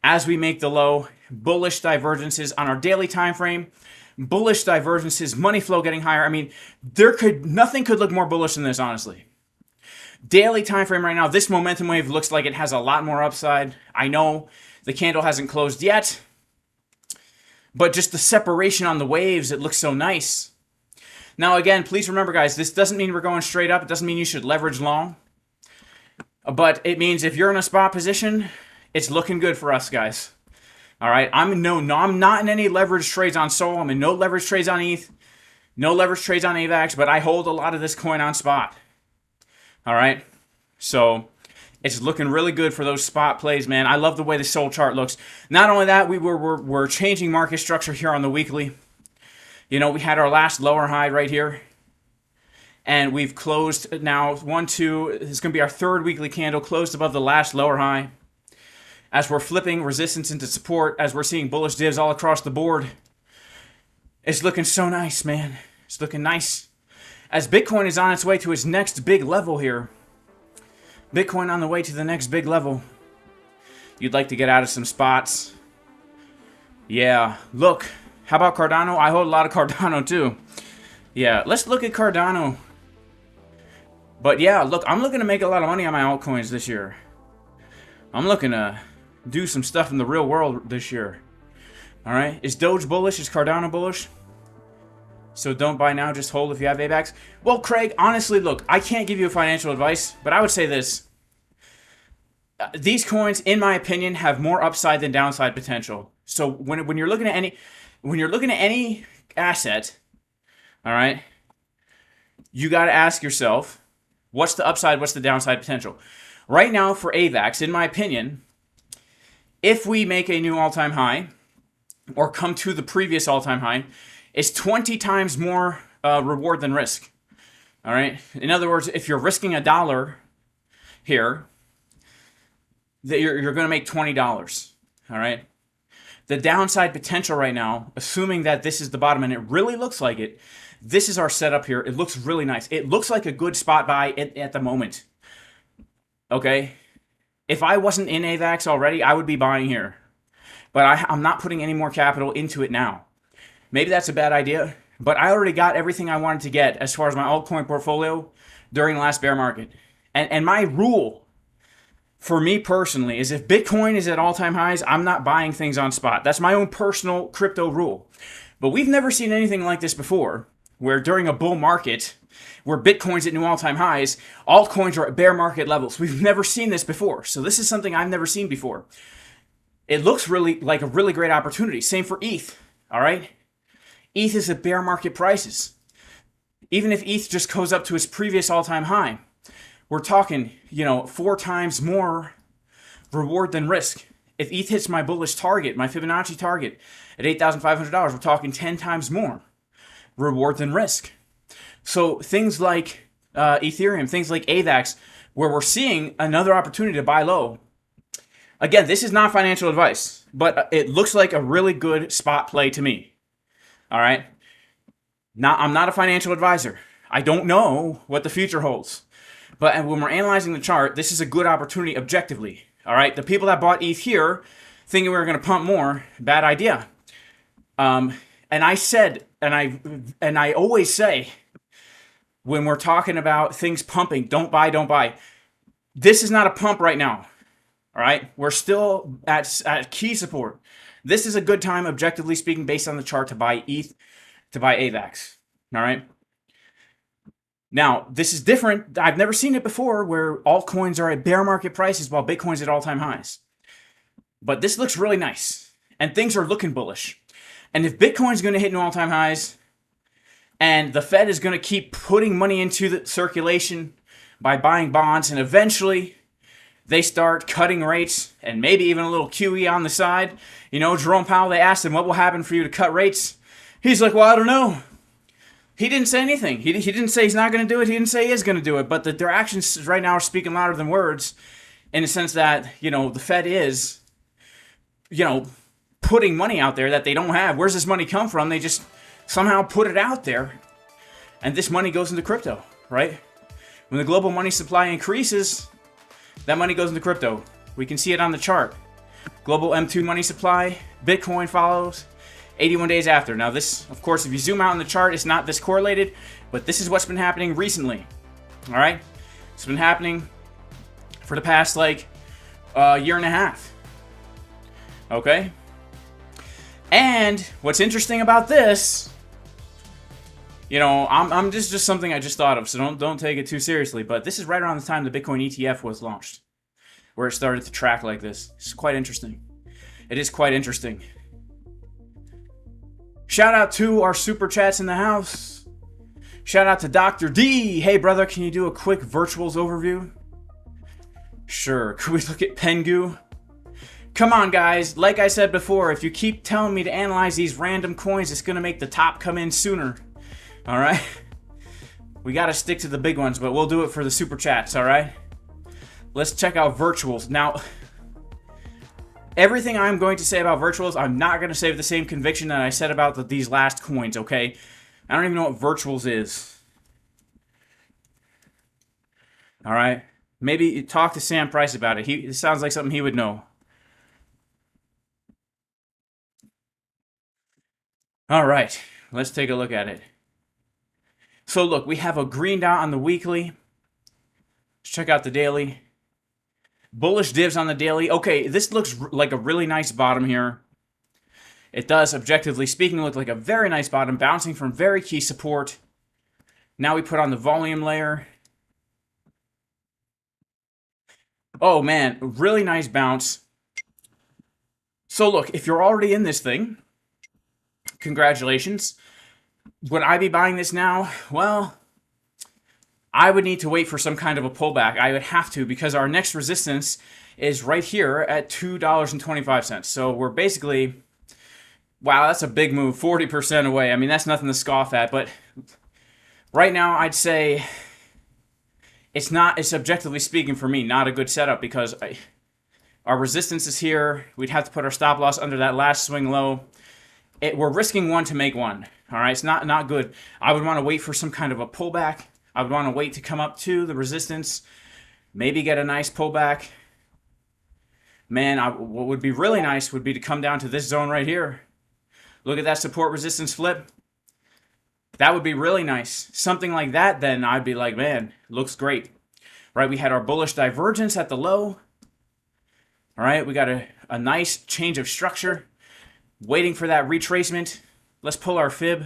as we make the low, bullish divergences on our daily time frame, bullish divergences, money flow getting higher. I mean, nothing could look more bullish than this, honestly. Daily time frame right now, this momentum wave looks like it has a lot more upside. I know the candle hasn't closed yet, but just the separation on the waves, it looks so nice. Now, again, please remember, guys, this doesn't mean we're going straight up. It doesn't mean you should leverage long, but it means if you're in a spot position, it's looking good for us, guys. All right, I'm not in any leverage trades on Sol. I'm in no leverage trades on ETH, no leverage trades on AVAX, but I hold a lot of this coin on spot. All right, so it's looking really good for those spot plays, man. I love the way the Sol chart looks. Not only that, we're changing market structure here on the weekly. You know, we had our last lower high right here, and we've closed now 1, 2. This is going to be our third weekly candle, closed above the last lower high. As we're flipping resistance into support, as we're seeing bullish divs all across the board. It's looking so nice, man. It's looking nice. As Bitcoin is on its way to its next big level here. Bitcoin on the way to the next big level. You'd like to get out of some spots. Yeah, look. How about Cardano? I hold a lot of Cardano too. Yeah, let's look at Cardano. But yeah, look, I'm looking to make a lot of money on my altcoins this year. I'm looking to do some stuff in the real world this year. All right, is Doge bullish? Is Cardano bullish? So don't buy now, just hold if you have AVAX. Well, Craig, honestly, look, I can't give you financial advice, but I would say this. These coins, in my opinion, have more upside than downside potential. So when you're looking at any asset, all right, you got to ask yourself, what's the upside, what's the downside potential? Right now for AVAX, in my opinion, if we make a new all-time high or come to the previous all-time high, it's 20 times more reward than risk. All right. In other words, if you're risking $1 here, that you're going to make $20. All right. The downside potential right now, assuming that this is the bottom, and it really looks like it, This is our setup here. It looks really nice. It looks like a good spot buy at the moment. Okay? If I wasn't in AVAX already, I would be buying here. But I'm not putting any more capital into it now. Maybe that's a bad idea, but I already got everything I wanted to get as far as my altcoin portfolio during the last bear market. And my rule for me personally is if Bitcoin is at all-time highs, I'm not buying things on spot. That's my own personal crypto rule. But we've never seen anything like this before, where during a bull market, where Bitcoin's at new all-time highs, altcoins are at bear market levels. We've never seen this before. So this is something I've never seen before. It looks really like a really great opportunity. Same for ETH, all right? ETH is at bear market prices. Even if ETH just goes up to its previous all-time high, we're talking, 4 times more reward than risk. If ETH hits my bullish target, my Fibonacci target at $8,500, we're talking 10 times more reward than risk. So things like Ethereum, things like AVAX, where we're seeing another opportunity to buy low. Again, this is not financial advice, but it looks like a really good spot play to me. All right? I'm not a financial advisor. I don't know what the future holds. But when we're analyzing the chart, this is a good opportunity objectively. All right? The people that bought ETH here thinking we were going to pump more, bad idea. And I said, and I always say, when we're talking about things pumping, don't buy, don't buy. This is not a pump right now. All right, we're still at key support. This is a good time, objectively speaking, based on the chart, to buy ETH, to buy AVAX. All right. Now, this is different. I've never seen it before where altcoins are at bear market prices while Bitcoin's at all-time highs. But this looks really nice, and things are looking bullish. And if Bitcoin's going to hit new all-time highs, and the Fed is going to keep putting money into the circulation by buying bonds, and eventually they start cutting rates and maybe even a little QE on the side. Jerome Powell, they asked him, what will happen for you to cut rates? He's like, well, I don't know. He didn't say anything. He didn't say he's not going to do it. He didn't say he is going to do it. But their actions right now are speaking louder than words in the sense that, the Fed is, putting money out there that they don't have. Where's this money come from? They just somehow put it out there. And this money goes into crypto, right? When the global money supply increases, that money goes into crypto. We can see it on the chart. Global M2 money supply, Bitcoin follows 81 days after. Now this, of course, if you zoom out on the chart, it's not this correlated, but this is what's been happening recently. All right? It's been happening for the past, year and a half. Okay? And what's interesting about this, I'm just something I just thought of, so don't take it too seriously. But this is right around the time the Bitcoin ETF was launched, where it started to track like this. It's quite interesting. It is quite interesting. Shout out to our super chats in the house. Shout out to Dr. D. Hey brother, can you do a quick virtuals overview? Sure. Could we look at Pengu? Come on, guys. Like I said before, if you keep telling me to analyze these random coins, it's going to make the top come in sooner. All right? We got to stick to the big ones, but we'll do it for the super chats, all right? Let's check out virtuals. Now, everything I'm going to say about virtuals, I'm not going to say with the same conviction that I said about these last coins, okay? I don't even know what virtuals is. All right? Maybe talk to Sam Price about it. It sounds like something he would know. All right, let's take a look at it. So look, we have a green dot on the weekly. Let's check out the daily. Bullish divs on the daily. Okay, this looks like a really nice bottom here. It does, objectively speaking, look like a very nice bottom, bouncing from very key support. Now we put on the volume layer. Oh man, really nice bounce. So look, if you're already in this thing, congratulations. Would I be buying this now? Well, I would need to wait for some kind of a pullback. I would have to, because our next resistance is right here at $2.25. So we're basically, wow, that's a big move, 40% away. I mean, that's nothing to scoff at, but right now I'd say it's objectively speaking for me, not a good setup, because our resistance is here. We'd have to put our stop loss under that last swing low. We're risking one to make one. All right, it's not good. I would want to wait for some kind of a pullback. I would want to wait to come up to the resistance, maybe get a nice pullback. Man, what would be really nice would be to come down to this zone right here. Look at that support resistance flip. That would be really nice. Something like that, then I'd be like, man, looks great. Right, we had our bullish divergence at the low. All right, we got a nice change of structure. Waiting for that retracement. Let's pull our fib.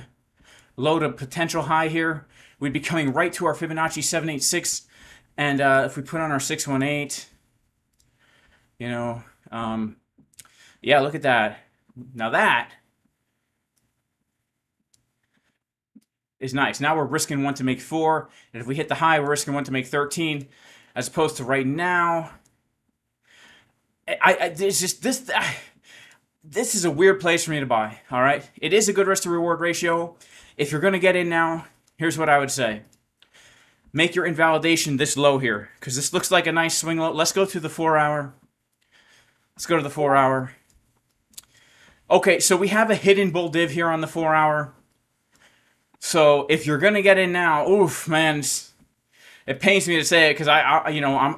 Low to potential high here. We'd be coming right to our Fibonacci 786. And if we put on our 618, you know, yeah, look at that. Now that is nice. Now we're risking 1 to make 4. And if we hit the high, we're risking 1 to make 13. As opposed to right now, it's just this. This is a weird place for me to buy. All right, it is a good risk to reward ratio. If you're going to get in now, here's what I would say: make your invalidation this low here, because this looks like a nice swing low. Let's go to the 4-hour. Let's go to the 4-hour. Okay, so we have a hidden bull div here on the 4-hour. So if you're going to get in now, oof, man. It pains me to say it because I'm.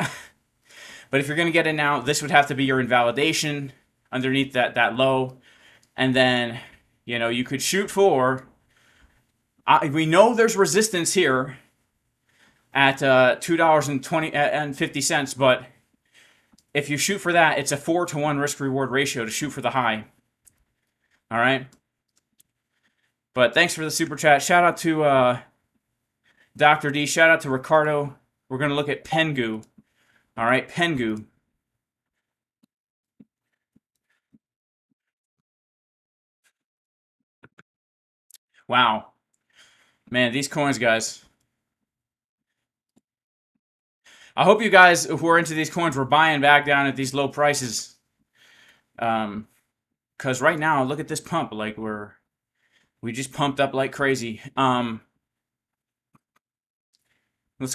But if you're going to get in now, this would have to be your invalidation underneath that low, and then you could shoot for. We know there's resistance here at $2.50, but if you shoot for that, it's a 4-to-1 risk reward ratio to shoot for the high. All right. But thanks for the super chat. Shout out to Dr. D. Shout out to Ricardo. We're going to look at Pengu. All right, Pengu. Wow. Man, these coins, guys. I hope you guys who are into these coins were buying back down at these low prices. Because right now, look at this pump. Like, we just pumped up like crazy. Let's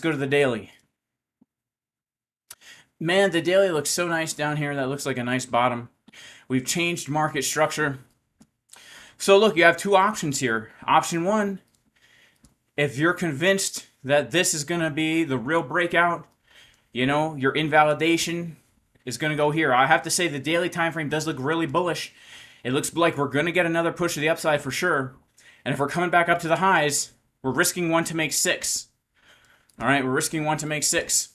go to the daily. Man, the daily looks so nice down here. That looks like a nice bottom. We've changed market structure. So look, you have two options here. Option one, if you're convinced that this is going to be the real breakout, your invalidation is going to go here. I have to say the daily time frame does look really bullish. It looks like we're going to get another push to the upside for sure. And if we're coming back up to the highs, we're risking 1 to make 6. All right, we're risking 1 to make 6.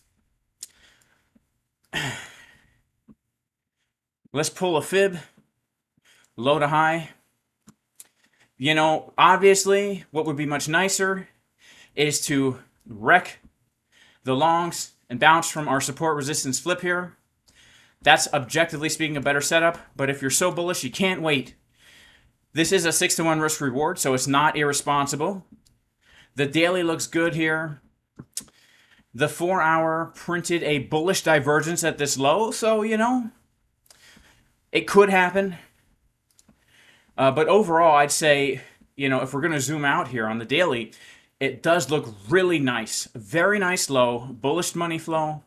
Let's pull a fib, low to high. Obviously, what would be much nicer is to wreck the longs and bounce from our support resistance flip here. That's objectively speaking a better setup, but if you're so bullish, you can't wait. This is a 6-to-1 risk reward, so it's not irresponsible. The daily looks good here. The 4-hour printed a bullish divergence at this low, so, it could happen. But overall, I'd say, if we're going to zoom out here on the daily, it does look really nice. Very nice low, bullish money flow,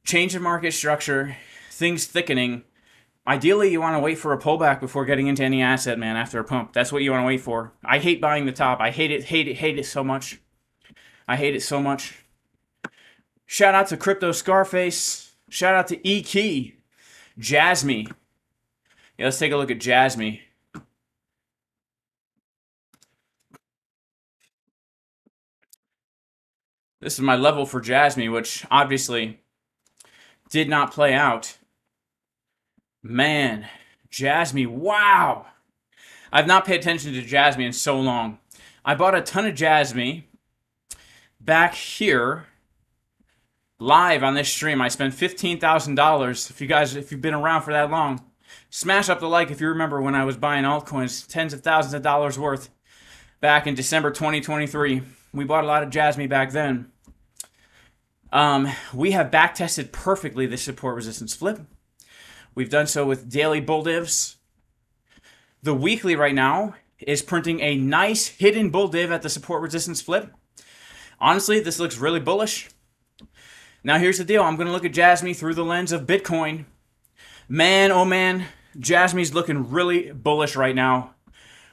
change in market structure, things thickening. Ideally, you want to wait for a pullback before getting into any asset, man, after a pump. That's what you want to wait for. I hate buying the top. I hate it so much. I hate it so much. Shout out to Crypto Scarface. Shout out to E-Key. Jasmy. Yeah, let's take a look at Jasmy. This is my level for Jasmy, which obviously did not play out. Man, Jasmy, wow. I've not paid attention to Jasmy in so long. I bought a ton of Jasmy back here live on this stream. I spent $15,000. If you've been around for that long, smash up the like if you remember when I was buying altcoins, tens of thousands of dollars worth back in December 2023. We bought a lot of Jasmy back then. We have backtested perfectly this support resistance flip. We've done so with daily bull divs. The weekly right now is printing a nice hidden bull div at the support resistance flip. Honestly, this looks really bullish. Now here's the deal. I'm going to look at Jasmy through the lens of Bitcoin. Man, oh man, Jasmy's looking really bullish right now.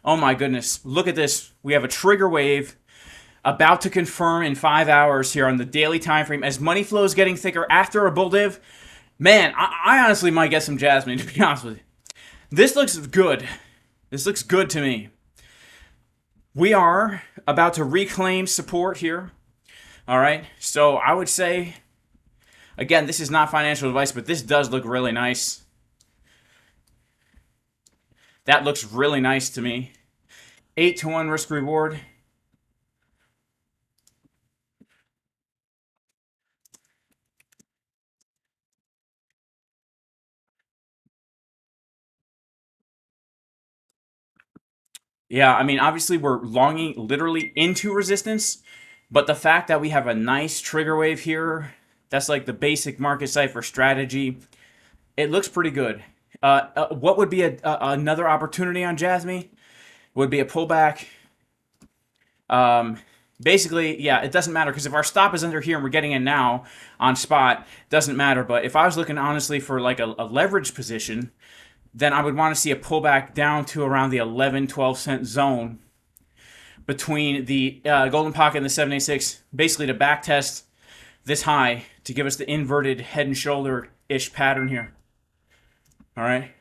Oh my goodness. Look at this. We have a trigger wave about to confirm in 5 hours here on the daily time frame. As money flow is getting thicker after a bull div, man, I honestly might get some Jasmine, to be honest with you. This looks good. This looks good to me. We are about to reclaim support here. All right. So I would say, again, this is not financial advice, but this does look really nice. That looks really nice to me. 8-to-1 risk reward. Yeah, I mean, obviously we're longing literally into resistance, but the fact that we have a nice trigger wave here, that's like the basic market cipher strategy. It looks pretty good. What would be another opportunity on Jasmine? Would be a pullback. Basically, yeah, it doesn't matter because if our stop is under here and we're getting in now on spot, it doesn't matter. But if I was looking honestly for like a leverage position, then I would want to see a pullback down to around the 11-12 cent zone between the golden pocket and the 786, basically to back test this high to give us the inverted head and shoulder-ish pattern here. All right.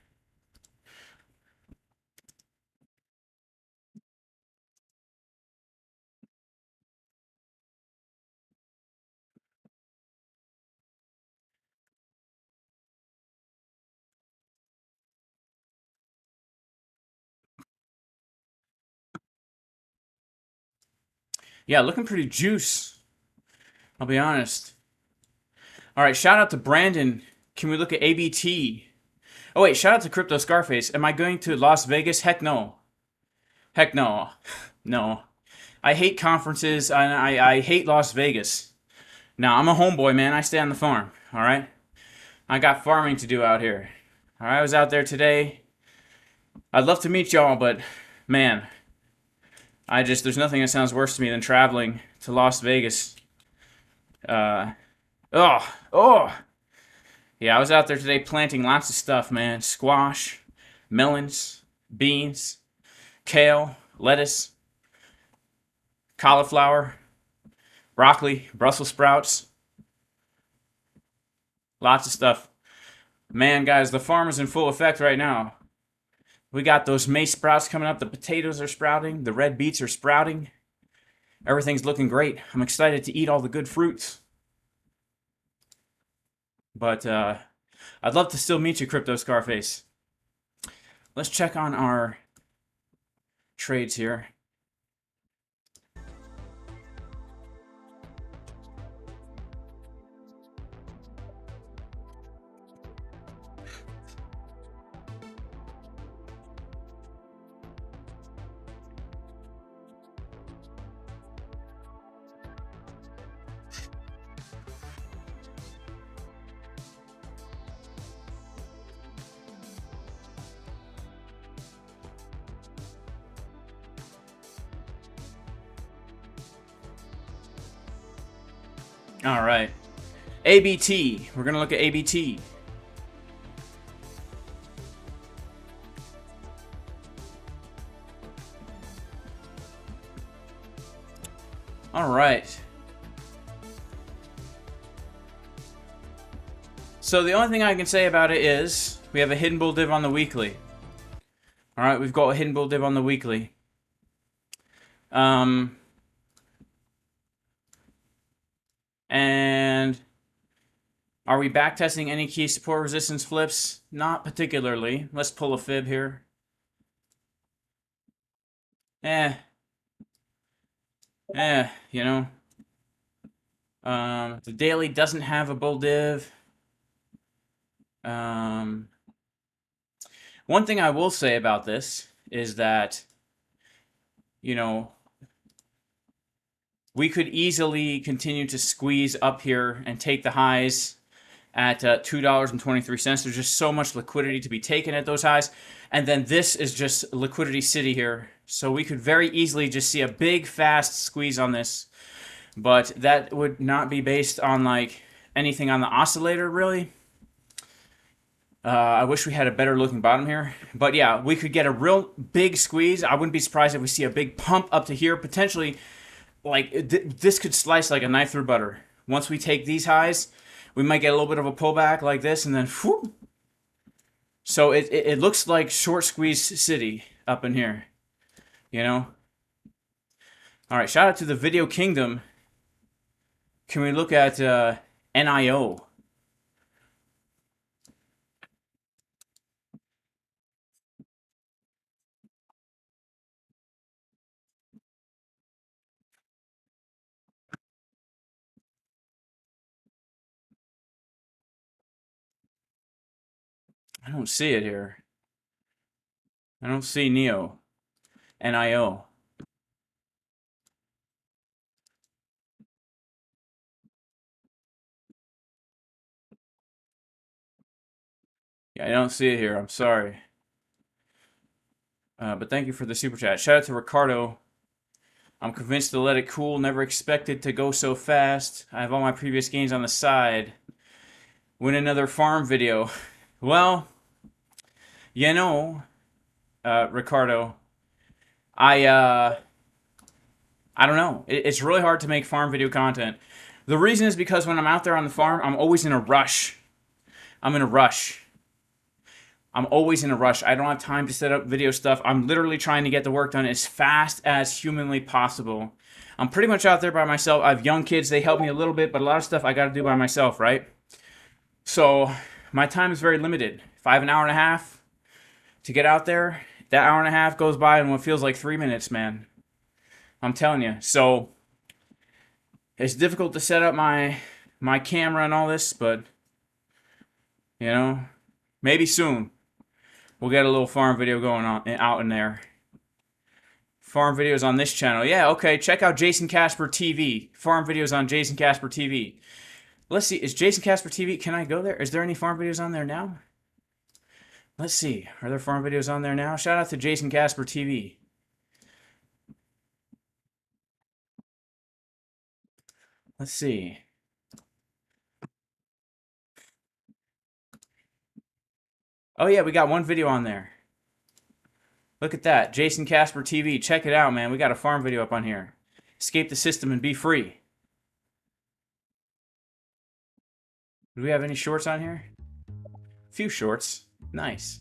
Yeah, looking pretty juice. I'll be honest. All right, shout out to Brandon. Can we look at ABT? Oh, wait, shout out to Crypto Scarface. Am I going to Las Vegas? Heck no. Heck no. No. I hate conferences, and I hate Las Vegas. Now, I'm a homeboy, man. I stay on the farm, all right? I got farming to do out here. All right, I was out there today. I'd love to meet y'all, but, man, there's nothing that sounds worse to me than traveling to Las Vegas. Yeah, I was out there today planting lots of stuff, man. Squash, melons, beans, kale, lettuce, cauliflower, broccoli, Brussels sprouts. Lots of stuff. Man, guys, the farm is in full effect right now. We got those maize sprouts coming up. The potatoes are sprouting. The red beets are sprouting. Everything's looking great. I'm excited to eat all the good fruits. But I'd love to still meet you, Crypto Scarface. Let's check on our trades here. All right. ABT. We're going to look at ABT. All right. So the only thing I can say about it is we have a hidden bull div on the weekly. All right, we've got a hidden bull div on the weekly. And are we backtesting any key support resistance flips? Not particularly. Let's pull a fib here. You know. The daily doesn't have a bull div. One thing I will say about this is that, you know, we could easily continue to squeeze up here and take the highs at $2.23. There's just so much liquidity to be taken at those highs. And then this is just liquidity city here. So we could very easily just see a big, fast squeeze on this. But that would not be based on, like, anything on the oscillator, really. I wish we had a better looking bottom here. But yeah, we could get a real big squeeze. I wouldn't be surprised if we see a big pump up to here. Potentially, like, this could slice like a knife through butter. Once we take these highs, we might get a little bit of a pullback like this, and then whoop. So it looks like short squeeze city up in here, you know? All right, shout out to the Video Kingdom. Can we look at NIO? I don't see it here. I don't see NIO. NIO. Yeah, I don't see it here. I'm sorry. But thank you for the super chat. Shout out to Ricardo. I'm convinced to let it cool. Never expected to go so fast. I have all my previous gains on the side. Win another farm video. Well, you know, Ricardo, I don't know. It's really hard to make farm video content. The reason is because when I'm out there on the farm, I'm always in a rush. I'm in a rush. I'm always in a rush. I don't have time to set up video stuff. I'm literally trying to get the work done as fast as humanly possible. I'm pretty much out there by myself. I have young kids. They help me a little bit, but a lot of stuff I got to do by myself, right? So my time is very limited. If I have an hour and a half to get out there, that hour and a half goes by in what feels like 3 minutes, man. I'm telling you. So it's difficult to set up my camera and all this, but, you know, maybe soon. We'll get a little farm video going on out in there. Farm videos on this channel. Yeah, okay. Check out Jason Casper TV. Farm videos on Jason Casper TV. Let's see. Is Jason Casper TV? Can I go there? Is there any farm videos on there now? Let's see. Are there farm videos on there now? Shout out to Jason Casper TV. Let's see. Oh, yeah, we got one video on there. Look at that. Jason Casper TV. Check it out, man. We got a farm video up on here. Escape the system and be free. Do we have any shorts on here? A few shorts. Nice.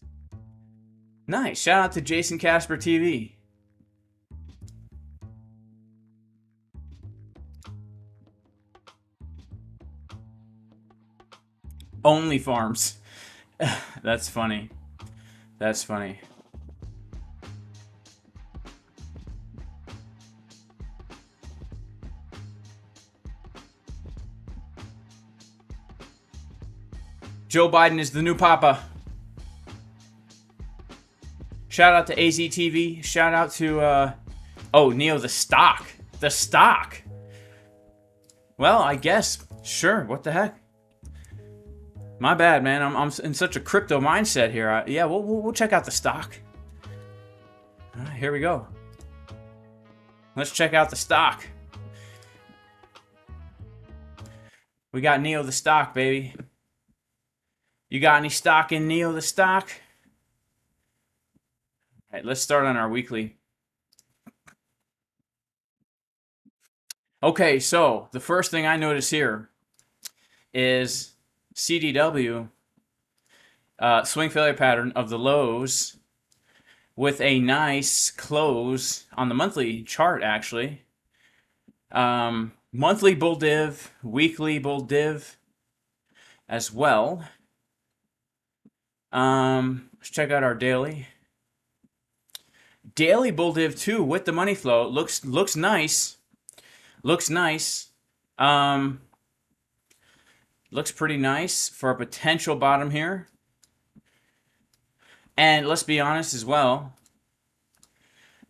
Nice. Shout out to Jason Casper TV. Only farms. That's funny. That's funny. Joe Biden is the new papa. Shout out to AZTV. Shout out to, oh, Neo, the stock. The stock. Well, I guess. Sure. What the heck? My bad, man. I'm in such a crypto mindset here. Yeah, we'll check out the stock. All right, here we go. Let's check out the stock. We got Neo the stock, baby. You got any stock in Neo the stock? All right, let's start on our weekly. Okay, so the first thing I notice here is CDW swing failure pattern of the lows with a nice close on the monthly chart, actually. Monthly bull div, weekly bull div as well. Let's check out our daily. Daily bull div too with the money flow. Looks nice. Looks nice. Looks pretty nice for a potential bottom here. And let's be honest as well.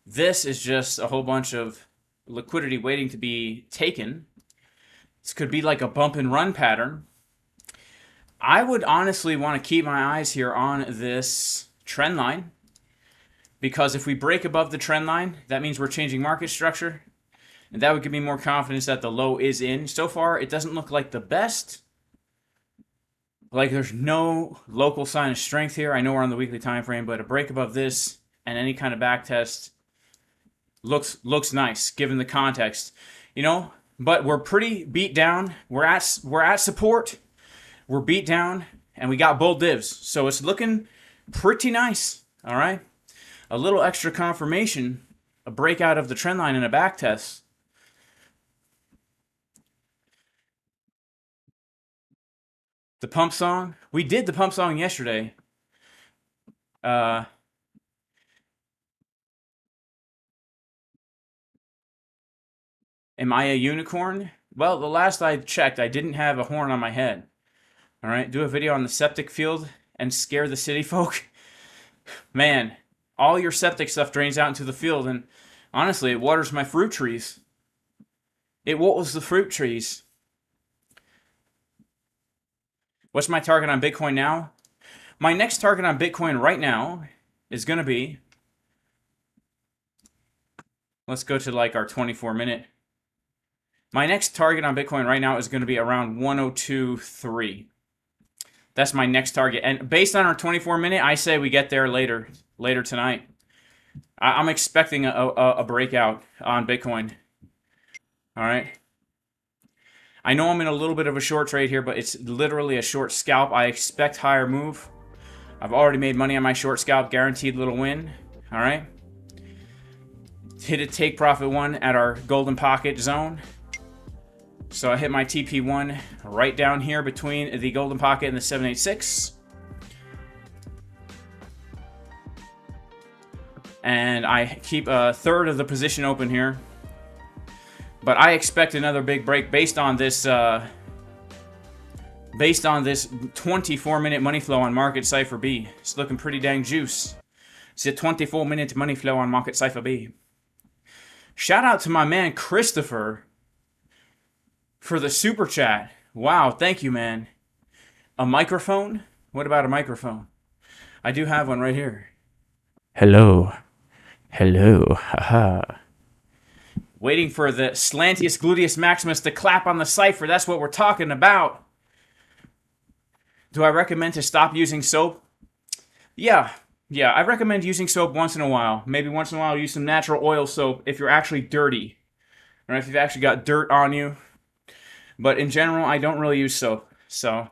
This is just a whole bunch of liquidity waiting to be taken. This could be like a bump and run pattern. I would honestly want to keep my eyes here on this trend line, because if we break above the trend line, that means we're changing market structure, and that would give me more confidence that the low is in. So far, it doesn't look like the best Like, there's no local sign of strength here. I know we're on the weekly time frame, but a break above this and any kind of back test looks nice given the context, you know. But we're pretty beat down. We're at support. We're beat down, and we got bull divs, so it's looking pretty nice. All right, a little extra confirmation, a breakout of the trend line and a back test. The pump song, we did the pump song yesterday. Am I a unicorn? Well, the last I checked, I didn't have a horn on my head. All right, do a video on the septic field and scare the city folk. Man, all your septic stuff drains out into the field, and honestly, it waters my fruit trees. It waters the fruit trees. What's my target on Bitcoin now? My next target on Bitcoin right now is going to be, let's go to like our 24-minute. My next target on Bitcoin right now is going to be around 102.3. That's my next target. And based on our 24-minute, I say we get there later tonight. I'm expecting a breakout on Bitcoin. All right. I know I'm in a little bit of a short trade here, but it's literally a short scalp. I expect higher move. I've already made money on my short scalp, guaranteed little win. All right. Hit a take profit one at our golden pocket zone. So I hit my TP1 right down here between the golden pocket and the 786. And I keep a third of the position open here. But I expect another big break based on this 24-minute money flow on Market Cipher B. It's looking pretty dang juice. It's a 24-minute money flow on Market Cipher B. Shout out to my man Christopher for the super chat. Wow, thank you, man. A microphone? What about a microphone? I do have one right here. Hello. Hello. Haha. Waiting for the slantius gluteus maximus to clap on the cipher. That's what we're talking about. Do I recommend to stop using soap? Yeah, I recommend using soap once in a while. Maybe once in a while use some natural oil soap if you're actually dirty. Or if you've actually got dirt on you. But in general, I don't really use soap. So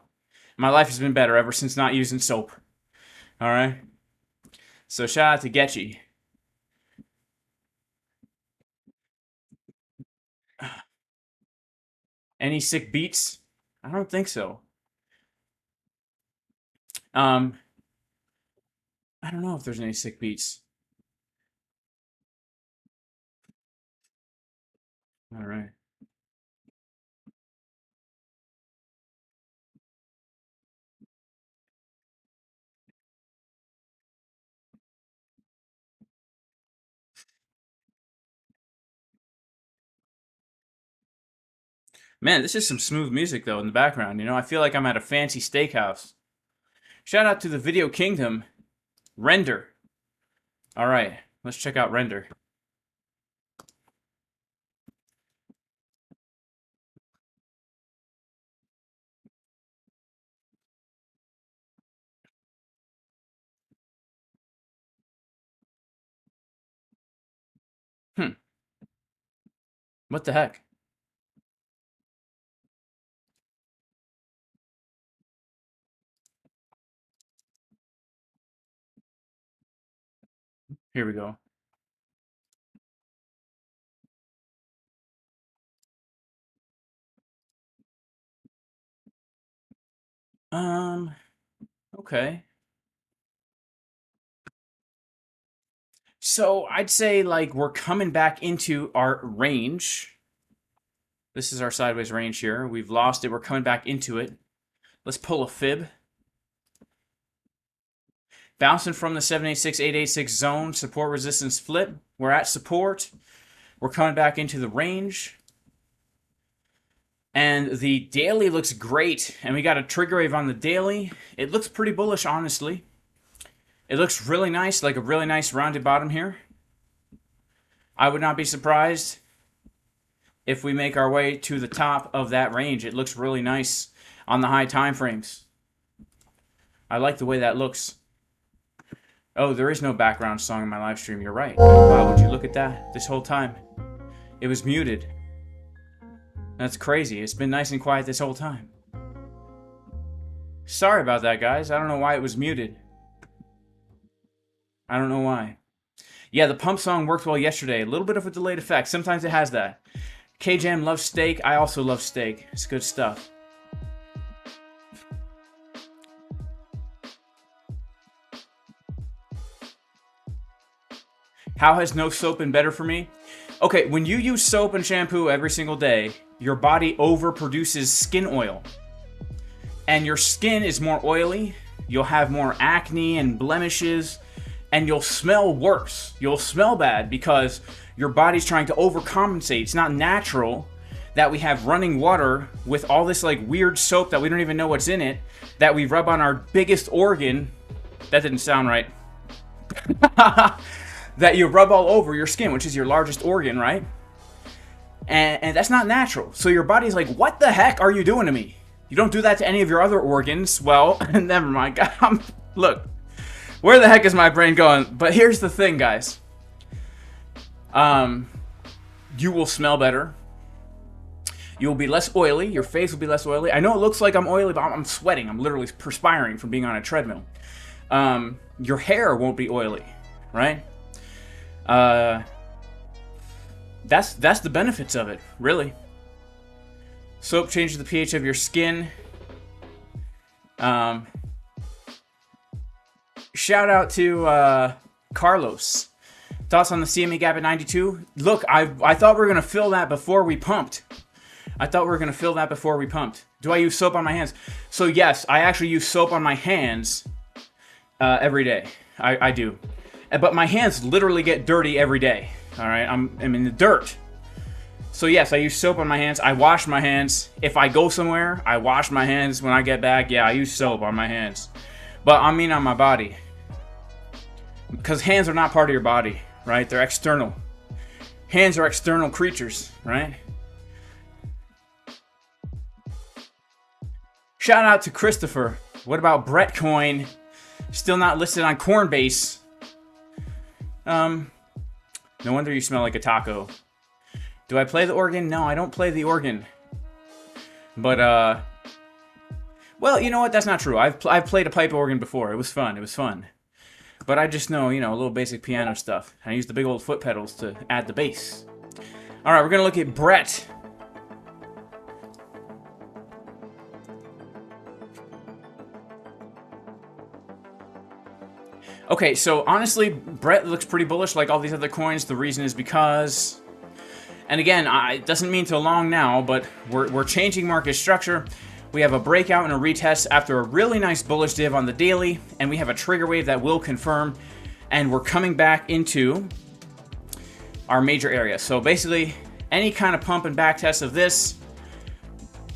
my life has been better ever since not using soap. Alright? So shout out to Getchy. Any sick beats? I don't think so. I don't know if there's any sick beats. All right. Man, this is some smooth music though in the background. You know, I feel like I'm at a fancy steakhouse. Shout out to the Video Kingdom, Render. All right, let's check out Render. What the heck? Here we go. Okay. So I'd say like we're coming back into our range. This is our sideways range here. We've lost it. We're coming back into it. Let's pull a fib. Bouncing from the 786, 886 zone. Support resistance flip. We're at support. We're coming back into the range. And the daily looks great. And we got a trigger wave on the daily. It looks pretty bullish, honestly. It looks really nice, like a really nice rounded bottom here. I would not be surprised if we make our way to the top of that range. It looks really nice on the high time frames. I like the way that looks. Oh, there is no background song in my live stream. You're right. Wow, would you look at that this whole time? It was muted. That's crazy. It's been nice and quiet this whole time. Sorry about that, guys. I don't know why it was muted. I don't know why. Yeah, the pump song worked well yesterday. A little bit of a delayed effect. Sometimes it has that. K-Jam loves steak. I also love steak. It's good stuff. How has no soap been better for me? Okay, when you use soap and shampoo every single day, your body overproduces skin oil. And your skin is more oily. You'll have more acne and blemishes. And you'll smell worse. You'll smell bad because your body's trying to overcompensate. It's not natural that we have running water with all this like weird soap that we don't even know what's in it, that we rub on our biggest organ. That didn't sound right. That you rub all over your skin, which is your largest organ, right? And that's not natural. So your body's like, what the heck are you doing to me? You don't do that to any of your other organs. Well, never mind. Look, where the heck is my brain going? But here's the thing, guys. You will smell better. You will be less oily. Your face will be less oily. I know it looks like I'm oily, but I'm sweating. I'm literally perspiring from being on a treadmill. Your hair won't be oily, right? That's the benefits of it, really. Soap changes the pH of your skin. Shout out to Carlos. Thoughts on the CME gap at 92? Look, I thought we were gonna fill that before we pumped. Do I use soap on my hands? So yes, I actually use soap on my hands every day. I do. But my hands literally get dirty every day. All right, I'm in the dirt. So yes, I use soap on my hands. I wash my hands. If I go somewhere, I wash my hands. When I get back, yeah, I use soap on my hands. But I mean on my body. Because hands are not part of your body, right? They're external. Hands are external creatures, right? Shout out to Christopher. What about Brett Coin? Still not listed on Coinbase. No wonder you smell like a taco. Do I play the organ? No, I don't play the organ. But, well, you know what? That's not true. I've played a pipe organ before. It was fun. But I just know, you know, a little basic piano stuff. I use the big old foot pedals to add the bass. Alright, we're gonna look at Brett. Okay, so honestly, Brett looks pretty bullish like all these other coins. The reason is because, and again, it doesn't mean to long now, but we're changing market structure. We have a breakout and a retest after a really nice bullish div on the daily, and we have a trigger wave that will confirm, and we're coming back into our major area. So basically, any kind of pump and back test of this,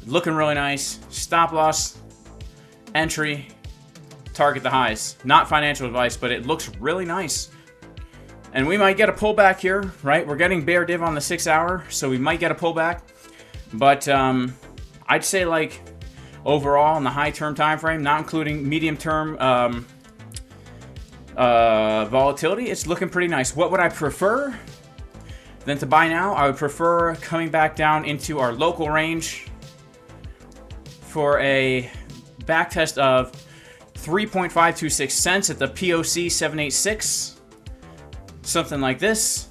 looking really nice. Stop loss, entry, target the highs. Not financial advice, but it looks really nice. And we might get a pullback here, right? We're getting bear div on the 6 hour, so we might get a pullback. But I'd say like overall in the high term time frame, not including medium term volatility, it's looking pretty nice. What would I prefer than to buy now? I would prefer coming back down into our local range for a back test of 3.526 cents at the POC 786, something like this,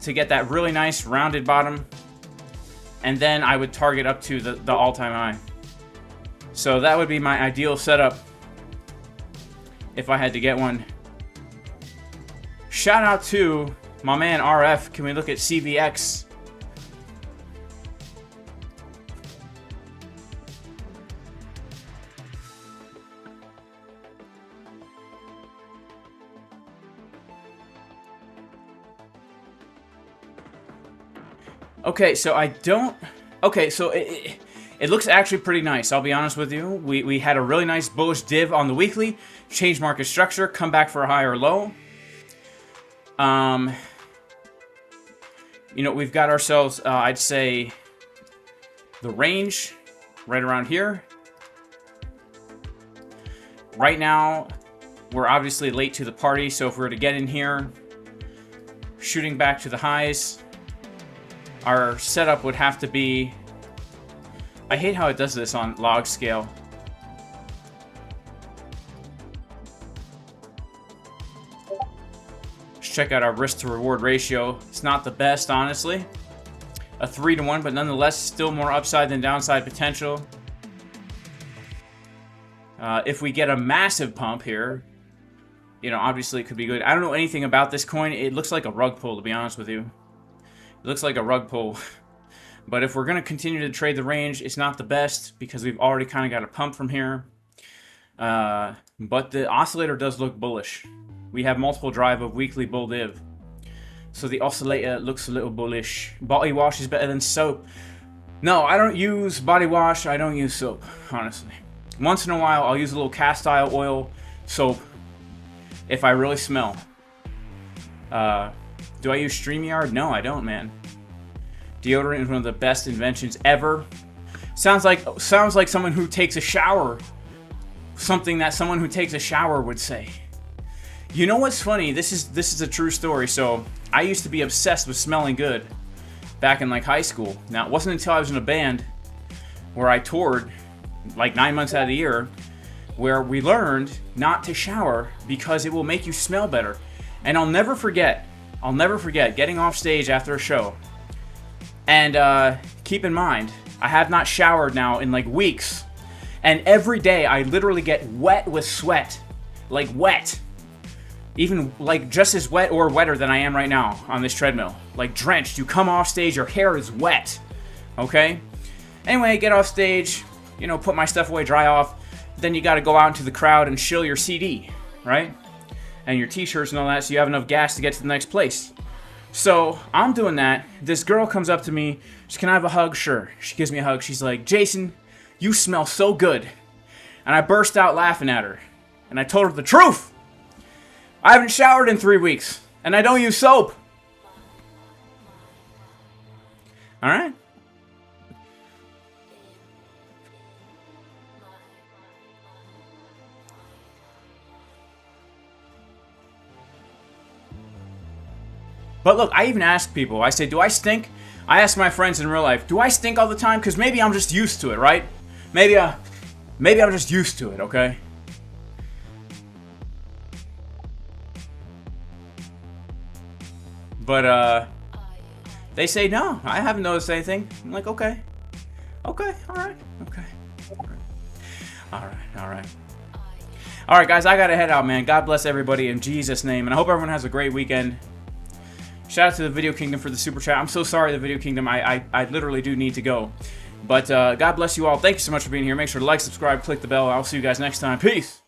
to get that really nice rounded bottom, and then I would target up to the all-time high. So that would be my ideal setup if I had to get one. Shout out to my man RF. Can we look at CVX? Okay, so I don't... Okay, so it looks actually pretty nice, I'll be honest with you. We had a really nice bullish div on the weekly, change market structure, come back for a higher low. You know, we've got ourselves, I'd say, the range right around here. right now, we're obviously late to the party, so if we were to get in here, shooting back to the highs, our setup would have to be... I hate how it does this on log scale. Let's check out our risk to reward ratio. It's not the best, honestly. A 3-to-1, but nonetheless, still more upside than downside potential. If we get a massive pump here, you know, obviously it could be good. I don't know anything about this coin. It looks like a rug pull, to be honest with you. It looks like a rug pull. But if we're going to continue to trade the range, it's not the best because we've already kind of got a pump from here. But the oscillator does look bullish. We have multiple drive of weekly bull div. So the oscillator looks a little bullish. Body wash is better than soap. No, I don't use body wash. I don't use soap, honestly. Once in a while, I'll use a little cast iron oil soap if I really smell. Do I use StreamYard? No, I don't, man. Deodorant is one of the best inventions ever. Sounds like someone who takes a shower. Something that someone who takes a shower would say. You know what's funny? This is a true story. So I used to be obsessed with smelling good back in like high school. Now it wasn't until I was in a band where I toured like 9 months out of the year where we learned not to shower because it will make you smell better. And I'll never forget getting off stage after a show. And keep in mind, I have not showered now in like weeks. And every day I literally get wet with sweat. Like wet. Even like just as wet or wetter than I am right now on this treadmill. Like drenched. You come off stage, your hair is wet. Okay? Anyway, get off stage, you know, put my stuff away, dry off. Then you gotta go out into the crowd and shill your CD, right? And your t-shirts and all that so you have enough gas to get to the next place. So I'm doing that. This girl comes up to me. She, can I have a hug? Sure. She gives me a hug. She's like, Jason, you smell so good. And I burst out laughing at her. And I told her the truth. I haven't showered in 3 weeks. And I don't use soap. Alright? But look, I even ask people, I say, do I stink? I ask my friends in real life, do I stink all the time? Because maybe I'm just used to it, right? Maybe I'm just used to it, okay? But, they say, no, I haven't noticed anything. I'm like, okay. Okay, alright, okay. Alright. Alright, guys, I gotta head out, man. God bless everybody in Jesus' name. And I hope everyone has a great weekend. Shout out to the Video Kingdom for the super chat. I'm so sorry, the Video Kingdom. I literally do need to go. But God bless you all. Thank you so much for being here. Make sure to like, subscribe, click the bell. I'll see you guys next time. Peace.